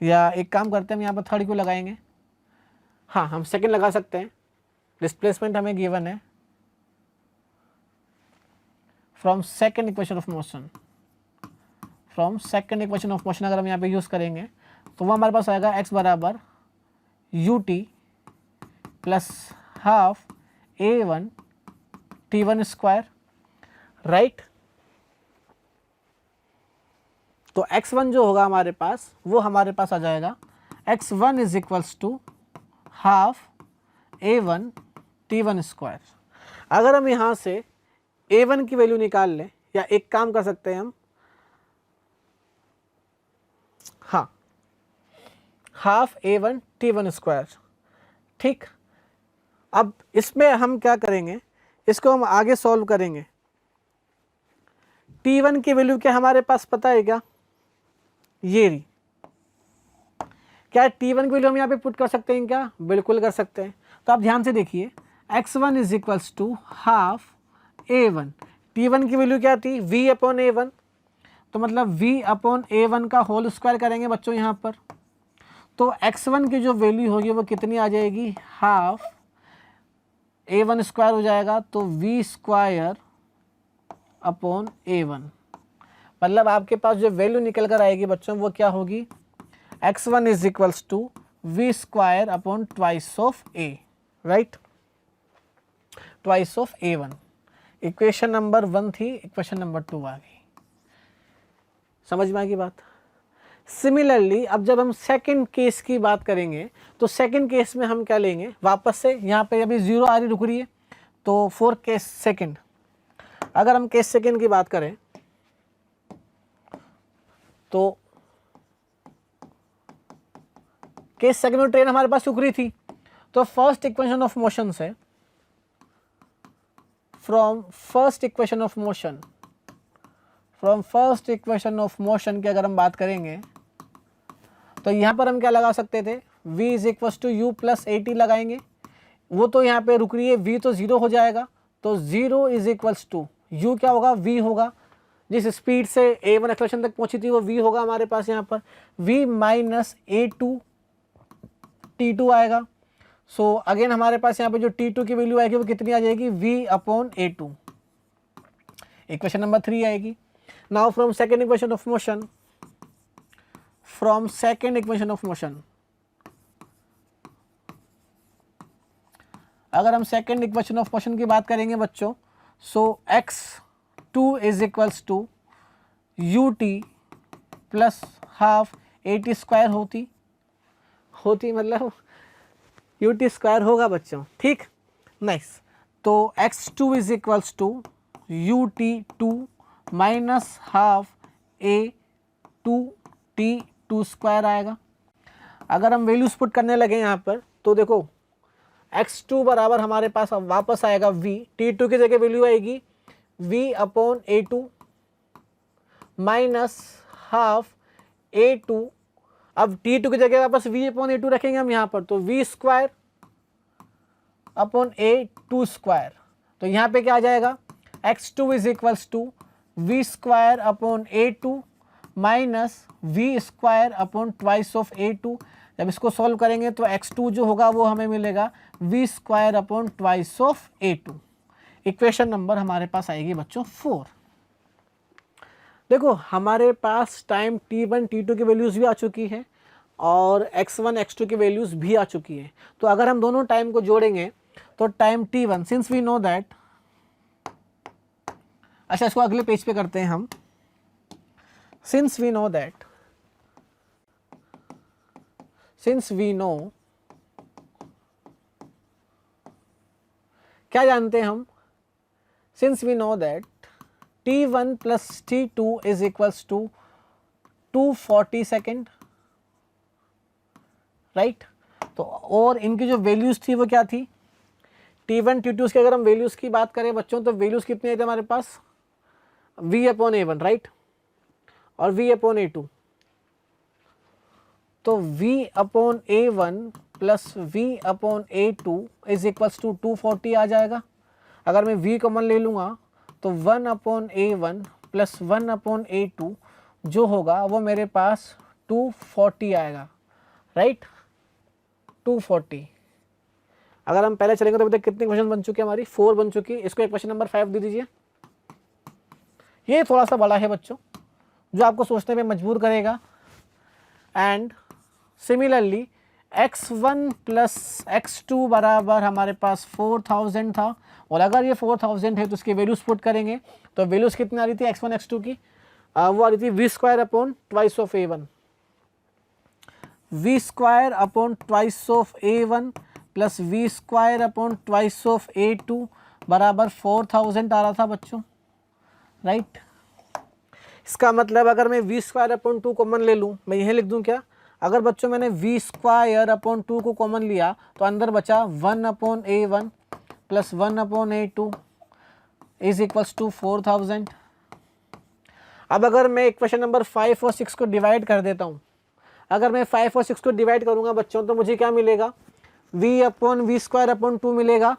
या एक काम करते हैं, हम यहाँ पर थर्ड क्यों लगाएंगे, हाँ हम सेकंड लगा सकते हैं। डिस्प्लेसमेंट हमें गिवन है from second equation of motion, अगर हम यहाँ पे यूज़ करेंगे तो वो हमारे पास आएगा x बराबर ut + half a1 t1 square, right. तो x1 जो होगा हमारे पास वो हमारे पास आ जाएगा x1 = half a1 t1 square. अगर हम यहाँ से a1 की वैल्यू निकाल लें, या एक काम कर सकते हैं हम, हाँ, हाफ a1 t1 स्क्वायर। ठीक, अब इसमें हम क्या करेंगे, इसको हम आगे सॉल्व करेंगे। t1 की वैल्यू क्या हमारे पास पता है क्या, ये रही। क्या t1 की वैल्यू हम यहाँ पे पुट कर सकते हैं क्या, बिल्कुल कर सकते हैं। तो आप ध्यान से देखिए, x1 = हाफ a1, t1 की वैल्यू क्या थी, v/a1, तो मतलब v/a1 का होल स्क्वायर करेंगे बच्चों यहाँ पर। तो x1 की जो वैल्यू होगी वो कितनी आ जाएगी, हाफ a1 स्क्वायर हो जाएगा, तो v² a1, मतलब आपके पास जो वैल्यू निकल कर आएगी बच्चों वो क्या होगी, x1 = v² twice of a, right, twice of a1। Equation number 1 थी, इक्वेशन नंबर 2 आ गई। समझ में आ गई बात। सिमिलरली अब जब हम सेकंड केस की बात करेंगे तो सेकंड केस में हम क्या लेंगे, वापस से यहाँ पे अभी 0 आ रही रुक रही है, तो फॉर केस सेकंड, अगर हम केस सेकंड की बात करें तो केस सेकंड में ट्रेन हमारे पास रुक रही थी, तो फर्स्ट इक्वेशन ऑफ मोशन से, from first equation of motion की अगर हम बात करेंगे तो यहाँ पर हम क्या लगा सकते थे, v = u + at लगाएंगे। वो तो यहाँ पे रुक रही है, v तो 0 हो जाएगा, तो 0 इज इक्वल्स टू u क्या होगा, v होगा। जिस स्पीड से a1 एक्सेलरेशन तक पहुंची थी वो v होगा हमारे पास यहाँ पर, v माइनस a2 t2 आएगा। सो अगेन हमारे पास यहाँ पे जो t2 की वैल्यू आएगी वो कितनी आ जाएगी, v upon a2। Equation number 3 आएगी। Now from second equation of motion, from second equation of motion, अगर हम सेकेंड इक्वेशन ऑफ मोशन की बात करेंगे बच्चों, so x2 is equals to ut plus half at square होती मतलब ut स्क्वायर होगा बच्चों, ठीक, नाइस। तो x2 is equals to ut2 minus half a2 t2 square आएगा। अगर हम वैल्यूज पुट करने लगे यहाँ पर तो देखो x2 बराबर हमारे पास अब वापस आएगा v, t2 की जगह वैल्यू आएगी v upon a2 minus half a2, अब t2 की जगह वापस v अपॉन a2 रखेंगे हम यहाँ पर, तो v square upon a2 square. तो यहाँ पे क्या आ जाएगा, x2 is equals to v square upon a2 minus v square upon twice of a2। जब इसको सॉल्व करेंगे तो x2 जो होगा वो हमें मिलेगा v square upon twice of a2। Equation number हमारे पास आएगी बच्चों 4। देखो हमारे पास टाइम t1 t2 की वैल्यूज़ भी आ चुकी हैं और x1 x2 की वैल्यूज़ भी आ चुकी हैं। तो अगर हम दोनों टाइम को जोड़ेंगे तो time t1, since we know that, अच्छा इसको अगले पेज पे करते हैं हम, since we know that, since we know, क्या जानते हैं हम, since we know that t1 plus t2 is equals to 240 second, right. तो और इनकी जो वैल्यूज थी वो क्या थी, t1 t2 की अगर हम वैल्यूज की बात करें बच्चों तो वैल्यूज कितनी आई थी हमारे पास, v अपॉन a1, राइट, और v अपॉन a2। तो v upon a1 plus v upon a2 is equals to 240 आ जाएगा। अगर मैं v कॉमन ले लूँगा तो 1 upon a1 plus 1 upon a2 जो होगा वो मेरे पास 240 आएगा, राइट, 240। अगर हम पहले चलेंगे तो अभी तक कितने क्वेश्चन बन चुके हैं, हमारी 4 बन चुकी है। इसको क्वेश्चन नंबर 5 दे दीजिए। ये थोड़ा सा बड़ा है बच्चों, जो आपको सोचने में मजबूर करेगा। And similarly x1 plus x2 बराबर हमारे पास 4000 था, और अगर ये 4000 है तो उसकी वैल्यूज पुट करेंगे तो वैल्यूज कितनी आ रही थी x1 x2 की, वो आ रही थी v square upon twice of a1, v square upon twice of a1 plus v square upon twice of a2 बराबर 4000 आ रहा था बच्चों, राइट। इसका मतलब अगर मैं v स्क्वायर अपॉन 2 कॉमन ले लूँ, मैं यह लिख दूँ क्या, अगर बच्चों मैंने v स्क्वायर अपॉन 2 को कॉमन लिया तो अंदर बचा 1 upon a1 plus 1 upon a2 is equals to 4000। अब अगर मैं इक्वेशन नंबर 5 और 6 को डिवाइड कर देता हूँ, अगर मैं 5 और 6 को डिवाइड करूँगा बच्चों तो मुझे क्या मिलेगा, v upon v square upon 2 मिलेगा,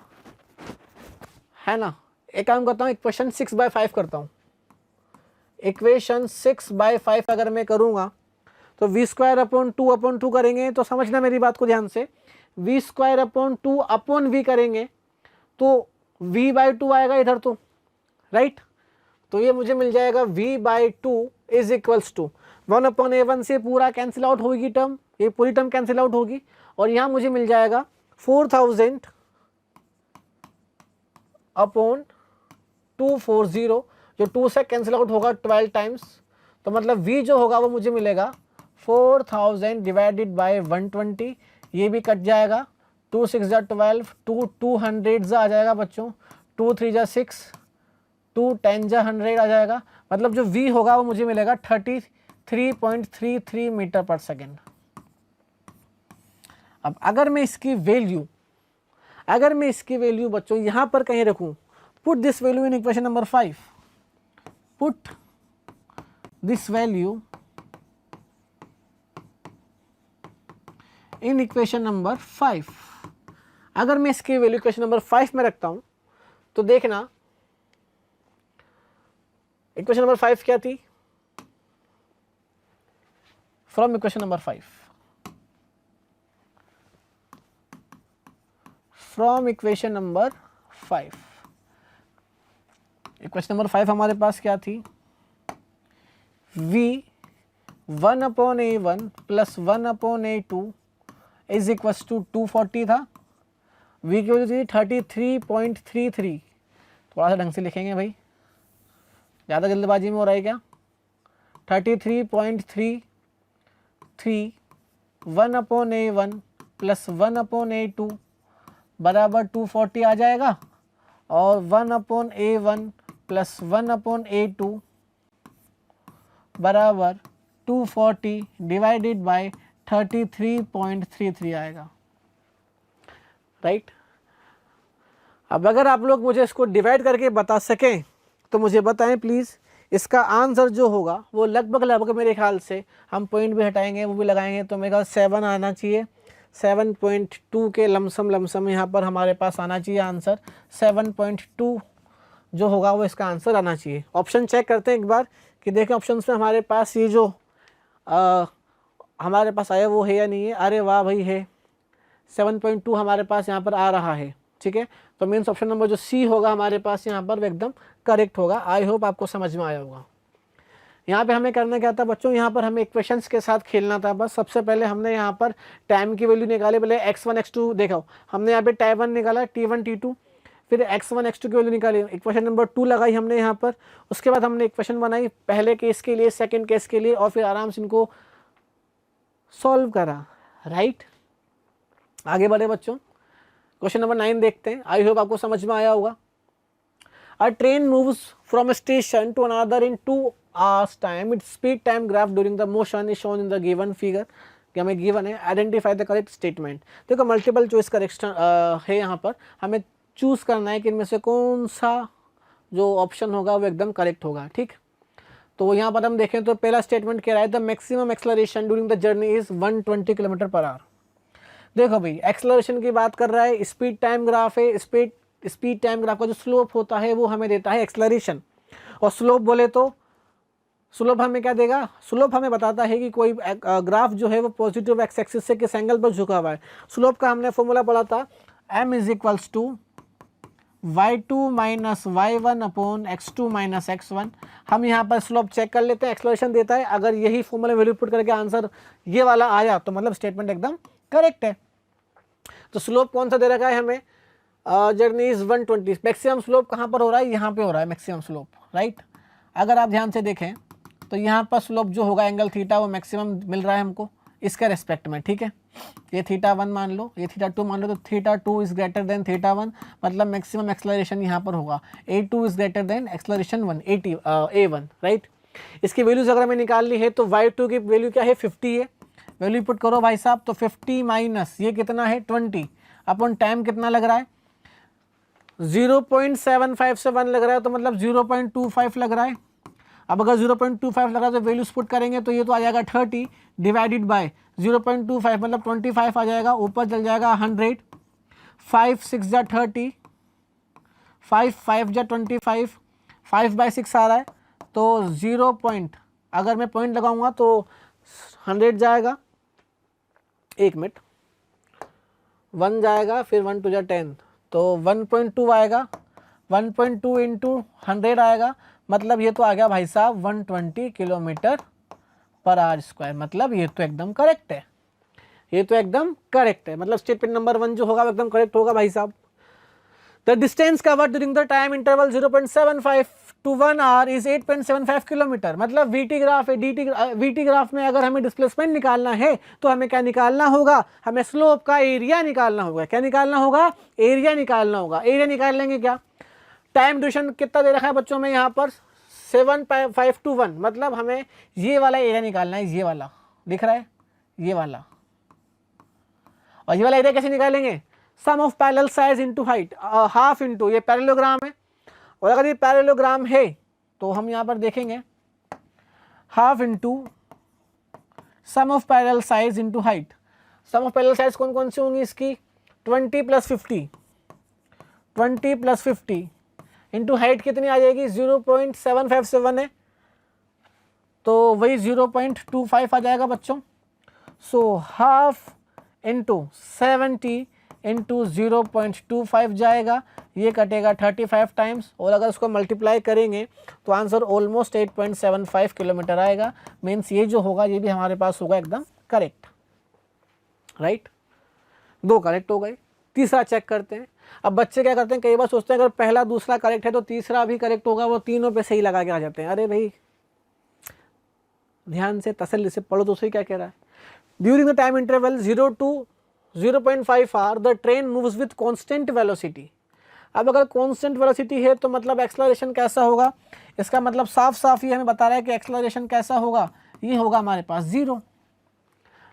है ना। एक काम करता हूँ, इक्वेशन 6/5 करता हूँ। इक्वेशन 6/5 अगर मैं करूँगा तो v स्क्वायर अपॉन 2 करेंगे तो समझना मेरी बात को ध्यान से, v square upon 2 upon v करेंगे तो v/2 आएगा इधर तो, राइट। तो ये मुझे मिल जाएगा v/2 is equals to 1 upon a1 से पूरा कैंसिल आउट होगी टर्म, ये पूरी टर्म कैंसिल आउट होगी, और यहाँ मुझे मिल जाएगा 4000 अपॉन 240, जो 2 से कैंसिल आउट होगा 12 टाइम्स, तो मतलब v जो होगा वो मुझे मिलेगा 4000 डिवाइडेड बाय 120, ये भी कट जाएगा, 2 6 जा 12, 200 जा आ जाएगा बच्चों, 2 3 जा 6, 2 10 जा 100 आ जाएगा। मतलब जो v होगा वो मुझे मिलेगा 33.33 मीटर पर सेकेंड। अब अगर मैं इसकी वैल्यू बच्चों यहाँ पर कहीं रखूँ, put this value in equation number 5, put this value in equation number 5। अगर मैं इसकी वैल्यू इक्वेशन नंबर 5 में रखता हूँ तो देखना इक्वेशन नंबर 5 क्या थी, from equation number 5, from equation number 5, equation number 5 हमारे पास क्या थी, v 1/a1 plus 1/a2 is equals to 240 था, v की वैल्यू थी 33.33, थोड़ा सा ढंग से लिखेंगे भाई, ज़्यादा जल्दबाजी में हो रहा है क्या, 33.33 1/a1 प्लस 1/a2 बराबर 240 आ जाएगा, और 1/a1 प्लस 1/a2 बराबर 240 डिवाइडेड बाय 33.33 आएगा, राइट। अब अगर आप लोग मुझे इसको डिवाइड करके बता सकें तो मुझे बताएं प्लीज़। इसका आंसर जो होगा वो लगभग मेरे ख्याल से, हम पॉइंट भी हटाएंगे वो भी लगाएंगे तो मेरे ख्याल 7 आना चाहिए, 7.2 के लमसम यहाँ पर हमारे पास आना चाहिए आंसर, 7.2 जो होगा वो इसका आंसर आना चाहिए। ऑप्शन चेक करते हैं एक बार कि देखें ऑप्शन में हमारे पास ये जो हमारे पास आया वो है या नहीं है। अरे वाह भाई है, 7.2 हमारे पास यहाँ पर आ रहा है, ठीक है। तो मीन्स ऑप्शन नंबर जो सी होगा हमारे पास यहाँ पर वो एकदम करेक्ट होगा। आई होप आपको समझ में आया होगा। यहाँ पे हमें करना क्या था बच्चों, यहाँ पर हमें इक्वेशंस के साथ खेलना था बस। सबसे पहले हमने यहाँ पर टाइम की वैल्यू निकाली, पहले x1 x2 देखो, हमने यहाँ पे टाइम 1 निकाला, t1 t2, फिर x1 x2 की वैल्यू निकाली, इक्वेशन नंबर 2 लगाई हमने यहाँ पर। उसके बाद हमने इक्वेशन बनाई पहले केस के लिए, सेकेंड केस के लिए, और फिर आराम से इनको सॉल्व करा, राइट। आगे बढ़े बच्चों, क्वेश्चन नंबर 9 देखते हैं। आई होप आपको समझ में आया होगा। A train moves from a station to another in 2 hours time. Its speed time graph during the motion is shown in the given figure. कि हमें गिवन है, आइडेंटिफाई द करेक्ट स्टेटमेंट। देखो मल्टीपल चॉइस करेक्शन है यहाँ पर, हमें choose करना है कि इनमें से कौन सा जो ऑप्शन होगा वो एकदम करेक्ट होगा, ठीक। तो यहाँ पर हम देखें तो पहला स्टेटमेंट कह रहा है the maximum acceleration during the journey is 120 km/h। देखो भाई एक्सलरेशन की बात कर रहा है, स्पीड टाइम ग्राफ है, स्पीड टाइम ग्राफ का जो स्लोप होता है वो हमें देता है एक्सलरेशन, और स्लोप बोले तो स्लोप हमें क्या देगा, स्लोप हमें बताता है कि कोई ग्राफ जो है वो पॉजिटिव एक्स एक्सिस से किस एंगल पर झुका हुआ है। स्लोप का हमने फॉर्मूला पढ़ा था, m is equals to y2 minus y1 upon x2 minus x1। हम यहाँ पर स्लोप चेक कर लेते हैं, एक्सलरेशन देता है, अगर यही फॉर्मूला वैल्यू पुट करके आंसर ये वाला आया तो मतलब स्टेटमेंट एकदम करेक्ट है। तो स्लोप कौन सा दे रखा है हमें, जर्नी इज 120। मैक्सिमम स्लोप कहाँ पर हो रहा है, यहाँ पे हो रहा है मैक्सिमम स्लोप, राइट। अगर आप ध्यान से देखें तो यहाँ पर स्लोप जो होगा एंगल थीटा वो मैक्सिमम मिल रहा है हमको इसके रेस्पेक्ट में, ठीक है। ये θ1 मान लो, ये θ2 मान लो, तो θ2 इज ग्रेटर देन θ1, मतलब मैक्सिमम एक्सलरेशन यहाँ पर होगा। a2 is greater than acceleration 1 a1, right. इसकी वैल्यूज अगर हमें निकालनी है तो y2 की वैल्यू क्या है 50 है, वैल्यू पुट करो भाई साहब, तो 50 माइनस ये कितना है 20 अपन टाइम कितना लग रहा है 0.75 से 1 लग रहा है, तो मतलब 0.25 लग रहा है। अब अगर 0.25 लग रहा है तो वैल्यूज पुट करेंगे तो ये तो आ जाएगा 30 डिवाइडेड बाय 0.25 मतलब 25 आ जाएगा, ऊपर चल जाएगा 100, 5 6 जा 30, 5 5 जा 25, 5/6 आ रहा है, तो 0 पॉइंट अगर मैं पॉइंट लगाऊंगा तो 100 जाएगा, 1 मिनट, 1 जाएगा, फिर 1 2 जा 10, तो 1.2 आएगा, 1.2 इंटू 100 आएगा, मतलब ये तो आ गया भाई साहब 120 km/h²। मतलब ये तो एकदम करेक्ट है, ये तो एकदम करेक्ट है, मतलब स्टेटमेंट नंबर 1 जो होगा वो एकदम करेक्ट होगा भाई साहब। The distance covered during the time interval 0.75 to 1 hour is 8.75 kilometre. मतलब वीटी ग्राफ है, वीटी ग्राफ में अगर हमें डिस्प्लेसमेंट निकालना है तो हमें क्या निकालना होगा, हमें स्लोप का एरिया निकालना होगा। क्या निकालना होगा, एरिया निकालना होगा। एरिया निकाल लेंगे क्या, टाइम ड्यूरेशन कितना दे रखा है बच्चों में यहाँ पर 7.5 to 1, मतलब हमें ये वाला एरिया निकालना है, ये वाला दिख रहा है ये वाला, और ये वाला एरिया कैसे निकालेंगे, sum of parallel sides into height, half into ये पैरेललोग्राम है, और अगर ये पैरेललोग्राम है तो हम यहाँ पर देखेंगे half into sum of parallel sides into height. Sum of parallel sides कौन कौन सी होंगी इसकी, 20 + 50, 20 + 50 इंटू हाइट कितनी आ जाएगी, 0.757 है तो वही 0.25 आ जाएगा बच्चों। सो हाफ इंटू 70 इंटू 0.25 जाएगा, ये कटेगा 35 टाइम्स, और अगर उसको मल्टीप्लाई करेंगे तो आंसर ऑलमोस्ट 8.75 किलोमीटर आएगा। मीन्स ये जो होगा ये भी हमारे पास होगा एकदम करेक्ट, राइट। 2 करेक्ट हो गए। तीसरा चेक करते हैं। अब बच्चे क्या करते हैं, कई बार सोचते हैं अगर पहला दूसरा करेक्ट है तो तीसरा भी करेक्ट होगा, वो तीनों पे सही लगा के आ जाते हैं। अरे भाई ध्यान से तसल्ली से पढ़ो तो सही क्या कह रहा है। During the time interval 0 to 0.5 hour the train moves with constant velocity. अब अगर कांस्टेंट वेलोसिटी है तो मतलब एक्सेलरेशन कैसा होगा, इसका मतलब साफ साफ ये हमें बता रहा है कि एक्सेलरेशन कैसा होगा, ये होगा हमारे पास 0।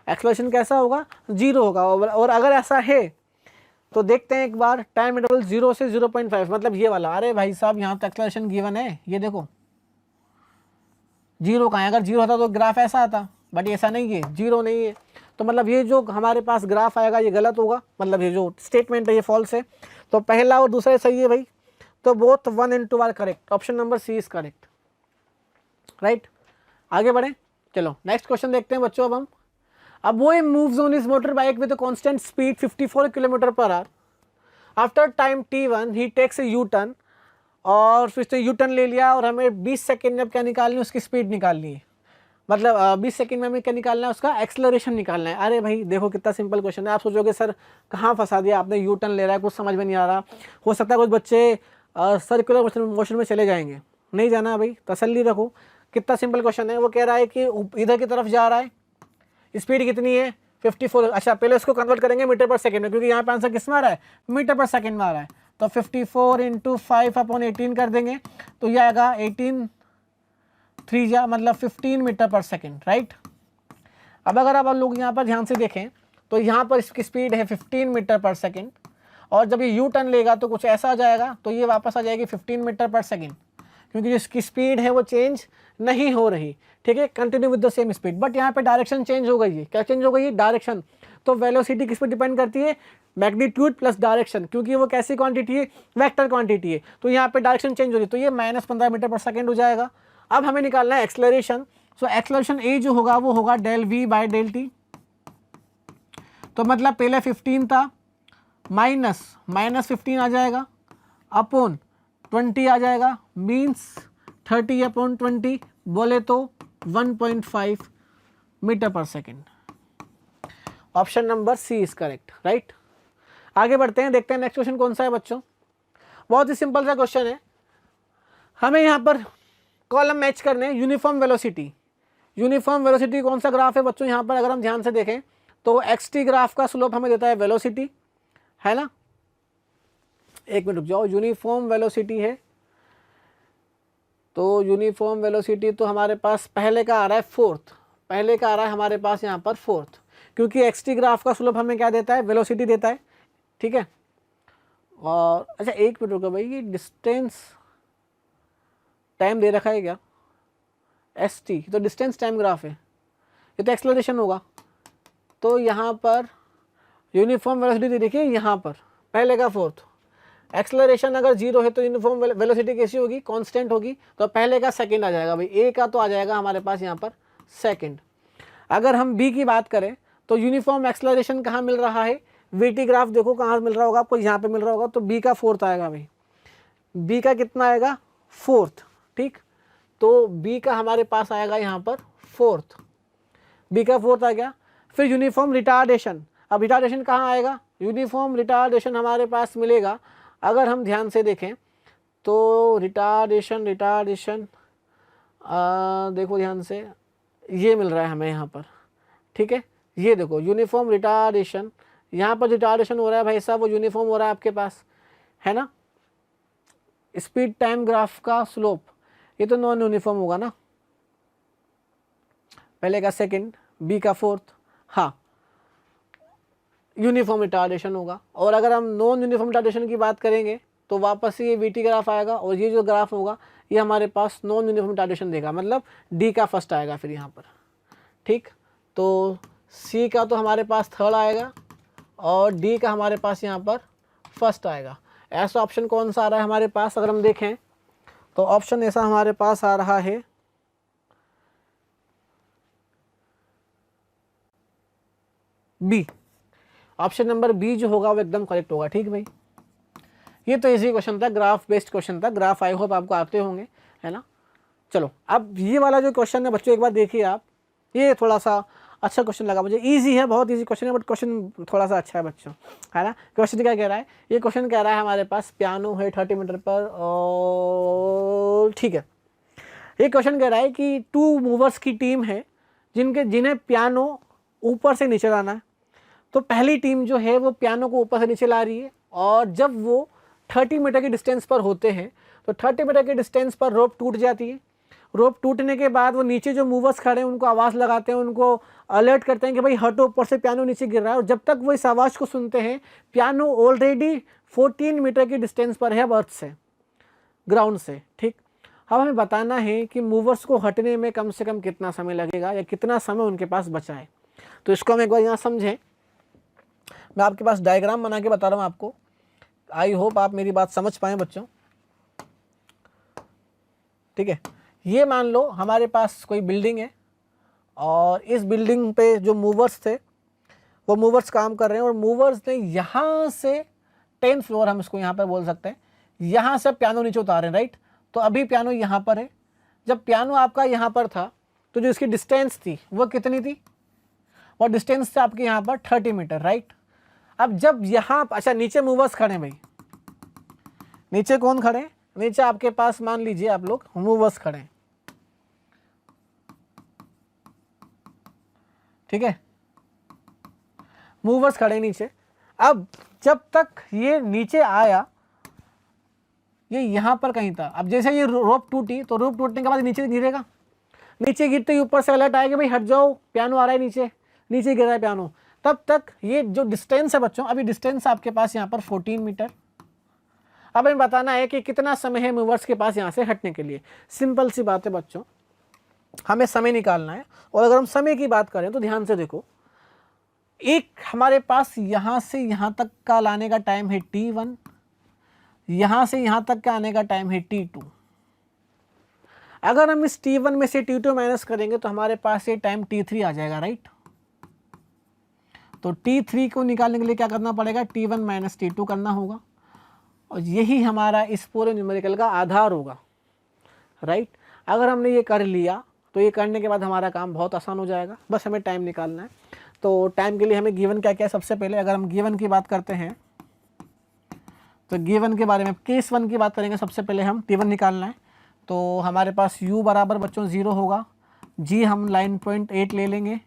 एक्सेलरेशन कैसा होगा, 0 होगा। और अगर ऐसा है तो देखते हैं एक बार, टाइम इंटरवल 0 से 0.5 मतलब ये वाला। अरे भाई साहब यहाँ तो एक्सेलरेशन गिवन है, ये देखो 0 कहाँ है, अगर 0 होता तो ग्राफ ऐसा आता, बट ऐसा नहीं है, 0 नहीं है। तो मतलब ये जो हमारे पास ग्राफ आएगा ये गलत होगा, मतलब ये जो स्टेटमेंट है ये फॉल्स है। तो पहला और दूसरा सही है भाई, तो both 1 and 2 are correct. Option number C is correct, right. आगे बढ़ें, चलो नेक्स्ट क्वेश्चन देखते हैं बच्चों। अब वो moves on his motor bike with constant speed 54 kilometre per hour. After time t1 he takes a U turn, और फिर से यू टर्न ले लिया और हमें 20 सेकेंड में क्या निकालनी है, उसकी स्पीड निकालनी है। मतलब 20 सेकंड में हमें क्या निकालना है, उसका एक्सेलरेशन निकालना है। अरे भाई देखो कितना सिंपल क्वेश्चन है। आप सोचोगे सर कहाँ फंसा दिया आपने, यू टर्न ले रहा है, कुछ समझ में नहीं आ रहा। हो सकता है कुछ बच्चे सर्कुलर मोशन में चले जाएंगे, नहीं जाना भाई, तसल्ली रखो। कितना सिंपल क्वेश्चन है। वो कह रहा है कि इधर की तरफ जा रहा है, स्पीड कितनी है 54। अच्छा पहले उसको कन्वर्ट करेंगे मीटर पर सेकेंड में, क्योंकि यहाँ पे आंसर किस में आ रहा है, मीटर पर सेकेंड में आ रहा है। तो 54 इंटू 5/18 कर देंगे तो यह आएगा 18 3 जा मतलब 15 मीटर पर सेकेंड, राइट। अब अगर आप लोग यहाँ पर ध्यान से देखें तो यहाँ पर इसकी स्पीड है 15 मीटर पर सेकेंड, और जब ये यू टर्न लेगा तो कुछ ऐसा आ जाएगा, तो ये वापस आ जाएगी 15 मीटर पर सेकेंड, क्योंकि जो इसकी स्पीड है वो चेंज नहीं हो रही, ठीक है, continue with the same speed. But यहाँ पे डायरेक्शन चेंज हो गई है। क्या चेंज हो गई है, डायरेक्शन। तो वेलोसिटी किस पर डिपेंड करती है, मैग्नीट्यूड प्लस डायरेक्शन, क्योंकि वो कैसी क्वांटिटी है, वेक्टर क्वांटिटी है। तो यहाँ पे डायरेक्शन चेंज हो रही है, तो ये -15 मीटर पर सेकेंड हो जाएगा। अब हमें निकालना है एक्सेलरेशन। सो एक्सेलरेशन ए जो होगा वो होगा del v by del t। तो मतलब पहले 15 था, -15 आ जाएगा, अपॉन 20 आ जाएगा, मीन्स 30/20 बोले तो 1.5 metre per second. Option number C is correct, right. आगे बढ़ते हैं, देखते हैं नेक्स्ट क्वेश्चन कौन सा है बच्चों। बहुत ही सिंपल सा क्वेश्चन है। हमें यहाँ पर कॉलम मैच करने हैं, यूनिफॉर्म वेलोसिटी। यूनिफॉर्म वेलोसिटी कौन सा ग्राफ है बच्चों, यहाँ पर अगर हम ध्यान से देखें तो xt ग्राफ का स्लोप हमें देता है वेलोसिटी, है ना। एक मिनट रुक जाओ, यूनिफॉर्म वेलोसिटी है, तो यूनिफॉर्म वेलोसिटी तो हमारे पास पहले का आ रहा है 4th, पहले का आ रहा है हमारे पास यहाँ पर 4th, क्योंकि xt ग्राफ का स्लोप हमें क्या देता है, वेलोसिटी देता है, ठीक है। और अच्छा एक मिनट रुको भाई, ये डिस्टेंस टाइम दे रखा है क्या, st तो डिस्टेंस टाइम ग्राफ है, ये तो एक्सेलरेशन होगा। तो यहाँ पर यूनिफॉर्म वेलोसिटी देखिए, यहाँ पर पहले का 4th, एक्सेलरेशन अगर 0 है तो यूनिफॉर्म वेलोसिटी कैसी होगी, कांस्टेंट होगी। तो पहले का सेकंड आ जाएगा भाई, ए का तो आ जाएगा हमारे पास यहाँ पर सेकंड। अगर हम बी की बात करें तो यूनिफॉर्म एक्सेलरेशन कहाँ मिल रहा है, वीटी ग्राफ देखो कहाँ मिल रहा होगा आपको, यहाँ पे मिल रहा होगा। तो बी का 4th आएगा भाई, बी का कितना आएगा 4th, ठीक। तो बी का हमारे पास आएगा यहाँ पर 4th, बी का 4th आ गया। फिर यूनिफॉर्म रिटार्डेशन, अब रिटार्डेशन कहाँ आएगा, यूनिफॉर्म रिटार्डेशन हमारे पास मिलेगा, अगर हम ध्यान से देखें तो रिटार्डेशन देखो ध्यान से, ये मिल रहा है हमें यहाँ पर, ठीक है। ये देखो यूनिफॉर्म रिटार्डेशन, यहाँ पर रिटार्डेशन हो रहा है भाई साहब, वो यूनिफॉर्म हो रहा है आपके पास, है ना। स्पीड टाइम ग्राफ का स्लोप ये तो नॉन यूनिफॉर्म होगा ना, पहले का सेकंड, बी का 4th, हाँ यूनिफॉर्म रिटार्डेशन होगा। और अगर हम नॉन यूनिफॉर्म रिटार्डेशन की बात करेंगे तो वापस ये वीटी ग्राफ आएगा, और ये जो ग्राफ होगा ये हमारे पास नॉन यूनिफॉर्म रिटार्डेशन देगा, मतलब डी का फर्स्ट आएगा फिर यहाँ पर, ठीक। तो सी का तो हमारे पास 3rd आएगा और डी का हमारे पास यहाँ पर फर्स्ट आएगा। ऐसा ऑप्शन कौन सा आ रहा है हमारे पास? अगर हम देखें तो ऑप्शन ऐसा हमारे पास आ रहा है बी। ऑप्शन नंबर बी जो होगा वो एकदम करेक्ट होगा। ठीक भाई, ये तो इजी क्वेश्चन था, ग्राफ बेस्ड क्वेश्चन था। ग्राफ आई होप आपको आते होंगे, है ना। चलो अब ये वाला जो क्वेश्चन है बच्चों, एक बार देखिए आप, ये थोड़ा सा अच्छा क्वेश्चन लगा मुझे। इजी है, बहुत इजी क्वेश्चन है, बट क्वेश्चन थोड़ा सा अच्छा है बच्चों, है ना। क्वेश्चन क्या कह रहा है? ये क्वेश्चन कह रहा है हमारे पास पियानो है 30 मीटर पर, और ठीक है, ये क्वेश्चन कह रहा है कि 2 मूवर्स की टीम है जिन्हें पियानो ऊपर से नीचे लाना है। तो पहली टीम जो है वो पियानो को ऊपर से नीचे ला रही है, और जब वो 30 मीटर की डिस्टेंस पर होते हैं तो 30 मीटर के डिस्टेंस पर रोप टूट जाती है। रोप टूटने के बाद वो नीचे जो मूवर्स खड़े हैं उनको आवाज़ लगाते हैं, उनको अलर्ट करते हैं कि भाई हटो, ऊपर से पियानो नीचे गिर रहा है। और जब तक वो इस आवाज़ को सुनते हैं, पियानो ऑलरेडी 14 मीटर की डिस्टेंस पर है अर्थ से, ग्राउंड से। ठीक, अब हमें बताना है कि मूवर्स को हटने में कम से कम कितना समय लगेगा, या कितना समय उनके पास बचा है। तो इसको हम एक बार यहाँ समझें। मैं आपके पास डायग्राम बना के बता रहा हूँ आपको, आई होप आप मेरी बात समझ पाएँ बच्चों। ठीक है, ये मान लो हमारे पास कोई बिल्डिंग है, और इस बिल्डिंग पे जो मूवर्स थे वो मूवर्स काम कर रहे हैं, और मूवर्स ने यहाँ से 10th फ्लोर, हम इसको यहाँ पर बोल सकते हैं, यहाँ से पियानो नीचे उतारे, राइट। तो अभी पियानो यहाँ पर है। जब पियानो आपका यहाँ पर था तो जो इसकी डिस्टेंस थी वो कितनी थी? और डिस्टेंस था आपके यहाँ पर 30 मीटर, राइट। अब जब यहाँ, अच्छा नीचे मूवर्स खड़े भाई, नीचे कौन खड़े? नीचे आपके पास मान लीजिए आप लोग मूवर्स खड़े हैं, ठीक है, मूवर्स खड़े नीचे। अब जब तक ये नीचे आया, ये यहाँ पर कहीं था। अब जैसे ये रोप टूटी, तो रोप टूटने के बाद नीचे गिरेगा, नीचे गिरते ही ऊपर से अलर्ट आएगा भाई हट जाओ, पियानो आ रहा है नीचे, नीचे गिर रहा है पियानो। तब तक ये जो डिस्टेंस है बच्चों, अभी डिस्टेंस आपके पास यहाँ पर 14 मीटर। अब हमें बताना है कि कितना समय है मूवर्स के पास यहाँ से हटने के लिए। सिंपल सी बात है बच्चों, हमें समय निकालना है। और अगर हम समय की बात करें तो ध्यान से देखो, एक हमारे पास यहाँ से यहाँ तक का लाने का टाइम है t1, यहाँ से यहाँ तक का आने का टाइम है t2। अगर हम इस t1 में से t2 माइनस करेंगे तो हमारे पास ये टाइम t3 आ जाएगा, राइट। तो t3 को निकालने के लिए क्या करना पड़ेगा? t1 माइनस t2 करना होगा, और यही हमारा इस पूरे न्यूमेरिकल का आधार होगा, राइट। अगर हमने ये कर लिया तो ये करने के बाद हमारा काम बहुत आसान हो जाएगा, बस हमें टाइम निकालना है। तो टाइम के लिए हमें गिवन क्या क्या है? सबसे पहले अगर हम गिवन की बात करते हैं तो गिवन के बारे में केस 1 की बात करेंगे। सबसे पहले हम t1 निकालना है, तो हमारे पास u बराबर बच्चों 0 होगा, g हम लाइन पॉइंट 8 ले लेंगे।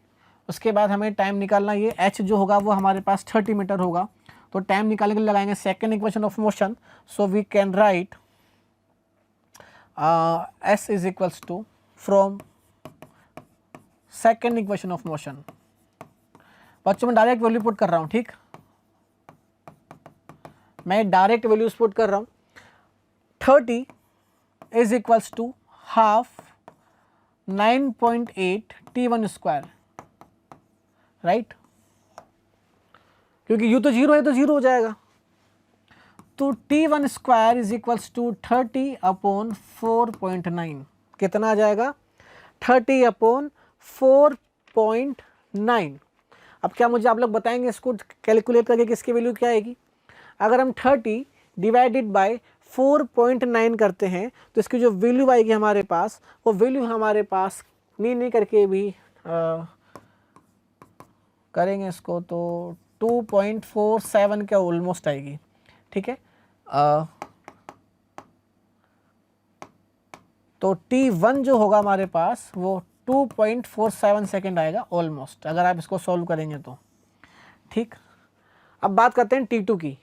उसके बाद हमें टाइम निकालना, ये h जो होगा वो हमारे पास 30 मीटर होगा। तो टाइम निकालने के लिए लगाएंगे second equation of motion. So we can write s is equals to from second equation of motion. बच्चों मैं डायरेक्ट वैल्यू पुट कर रहा हूँ, ठीक, मैं डायरेक्ट वैल्यूज पुट कर रहा हूँ। 30 is equals to half 9.8 t1 square, right, क्योंकि u तो 0 है तो 0 हो जाएगा। तो t1 square is equals to 30 upon 4.9, कितना आ जाएगा? 30 अपॉन 4.9। अब क्या मुझे आप लोग बताएंगे इसको कैलकुलेट करके किसकी वैल्यू क्या आएगी? अगर हम 30 डिवाइडेड बाय 4.9 करते हैं तो इसकी जो वैल्यू आएगी हमारे पास, वो वैल्यू हमारे पास नहीं करके भी करेंगे इसको तो 2.47 के ऑलमोस्ट आएगी, ठीक है। तो t1 जो होगा हमारे पास वो 2.47 सेकेंड आएगा ऑलमोस्ट, अगर आप इसको सॉल्व करेंगे तो, ठीक। अब बात करते हैं t2 की।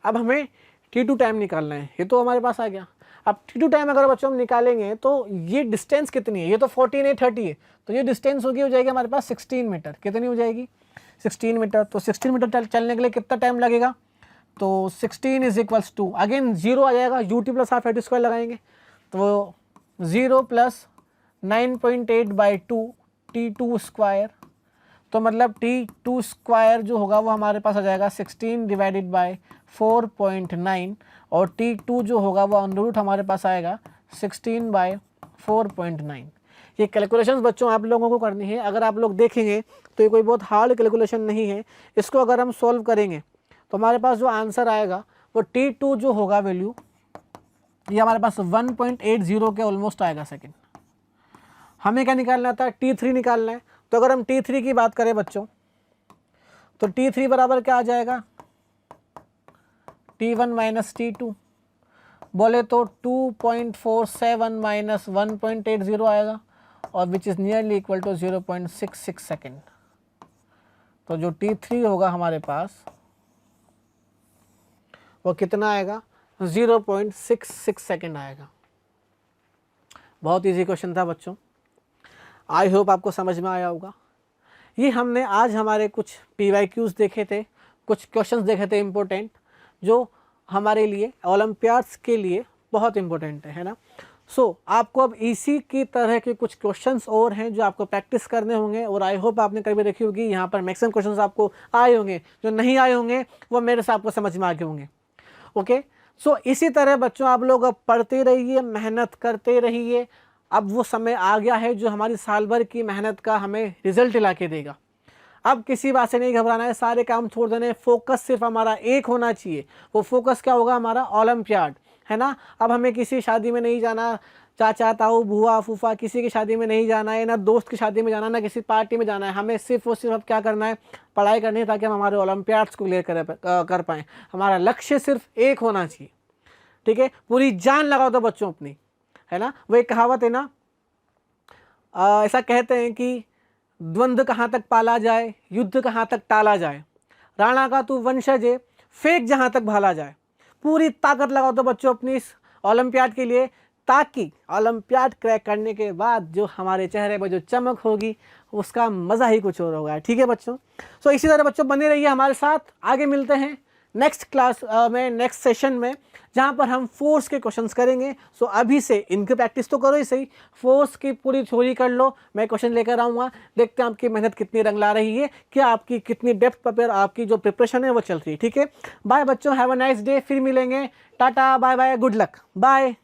अब हमें t2 टाइम निकालना है, ये तो हमारे पास आ गया। अब t2 टाइम अगर बच्चों हम निकालेंगे तो ये डिस्टेंस कितनी है? ये तो 14 है, 30 है, तो ये डिस्टेंस हो जाएगी हमारे पास 16 मीटर। कितनी हो जाएगी? 16 मीटर। तो 16 मीटर चलने के लिए कितना टाइम लगेगा? तो 16 इज इक्वल्स टू, अगेन 0 आ जाएगा, ut plus half h square लगाएंगे तो 0 प्लस 9.8 बाई 2 t2 स्क्वायर। तो मतलब t2 स्क्वायर जो होगा वो हमारे पास आ जाएगा 16 डिवाइडेड बाय 4.9 और T2 जो होगा वो अंडर रूट हमारे पास आएगा 16/4.9। ये कैलकुलेशंस बच्चों आप लोगों को करनी है। अगर आप लोग देखेंगे तो ये कोई बहुत हार्ड कैलकुलेशन नहीं है। इसको अगर हम सॉल्व करेंगे तो हमारे पास जो आंसर आएगा वो T2 जो होगा वैल्यू ये हमारे पास 1.80 के ऑलमोस्ट आएगा सेकेंड। हमें क्या निकालना था, T3 निकालना है। तो अगर हम T3 की बात करें बच्चों तो T3 बराबर क्या आ जाएगा, T1 माइनस T2 बोले तो 2.47 माइनस 1.80 आएगा और which is nearly equal to 0.66 second. तो जो T3 होगा हमारे पास वो कितना आएगा, 0.66 सेकेंड आएगा। बहुत इजी क्वेश्चन था बच्चों, आई होप आपको समझ में आया होगा। ये हमने आज हमारे कुछ PYQs देखे थे, कुछ क्वेश्चंस देखे थे इम्पोर्टेंट, जो हमारे लिए ओलंपियाड्स के लिए बहुत इम्पोर्टेंट है ना। आपको अब इसी की तरह के कुछ क्वेश्चंस और हैं जो आपको प्रैक्टिस करने होंगे और आई होप आपने कभी देखी होगी। यहाँ पर मैक्सिमम क्वेश्चंस आपको आए होंगे, जो नहीं आए होंगे वो मेरे से आपको समझ में आ गए होंगे। ओके, इसी तरह बच्चों आप लोग अब पढ़ते रहिए, मेहनत करते रहिए। अब वो समय आ गया है जो हमारी साल भर की मेहनत का हमें रिजल्ट ला के देगा। अब किसी बात से नहीं घबराना है, सारे काम छोड़ देने, फोकस सिर्फ हमारा एक होना चाहिए। वो फोकस क्या होगा, हमारा ओलंपियाड, है ना। अब हमें किसी शादी में नहीं जाना, चाचा ताऊ बुआ फूफा किसी की शादी में नहीं जाना है, ना दोस्त की शादी में जाना, ना किसी पार्टी में जाना है। हमें सिर्फ और सिर्फ क्या करना है, पढ़ाई करनी है ताकि हम हमारे ओलंपियाड्स को क्लियर कर पाएँ। हमारा लक्ष्य सिर्फ एक होना चाहिए, ठीक है। पूरी जान लगाओ तो बच्चों अपनी, है ना। वो एक कहावत है ना, ऐसा कहते हैं कि द्वंद्व कहाँ तक पाला जाए, युद्ध कहाँ तक टाला जाए, राणा का तू वंशज है, फेंक जहाँ तक भाला जाए। पूरी ताकत लगाओ तो बच्चों अपनी इस ओलंपियाड के लिए, ताकि ओलंपियाड क्रैक करने के बाद जो हमारे चेहरे पर जो चमक होगी उसका मज़ा ही कुछ और होगा, ठीक है बच्चों। इसी तरह बच्चों बने रहिए हमारे साथ। आगे मिलते हैं नेक्स्ट क्लास में, नेक्स्ट सेशन में, जहाँ पर हम फोर्स के क्वेश्चंस करेंगे। अभी से इनकी प्रैक्टिस तो करो ही सही, फोर्स की पूरी थ्योरी कर लो। मैं क्वेश्चन लेकर आऊँगा, देखते हैं आपकी मेहनत कितनी रंग ला रही है, क्या आपकी कितनी डेप्थ पर आपकी जो प्रिपरेशन है वो चल रही है, ठीक है। बाय बच्चों, हैव अ नाइस डे। फिर मिलेंगे, टाटा bye bye, good luck, bye.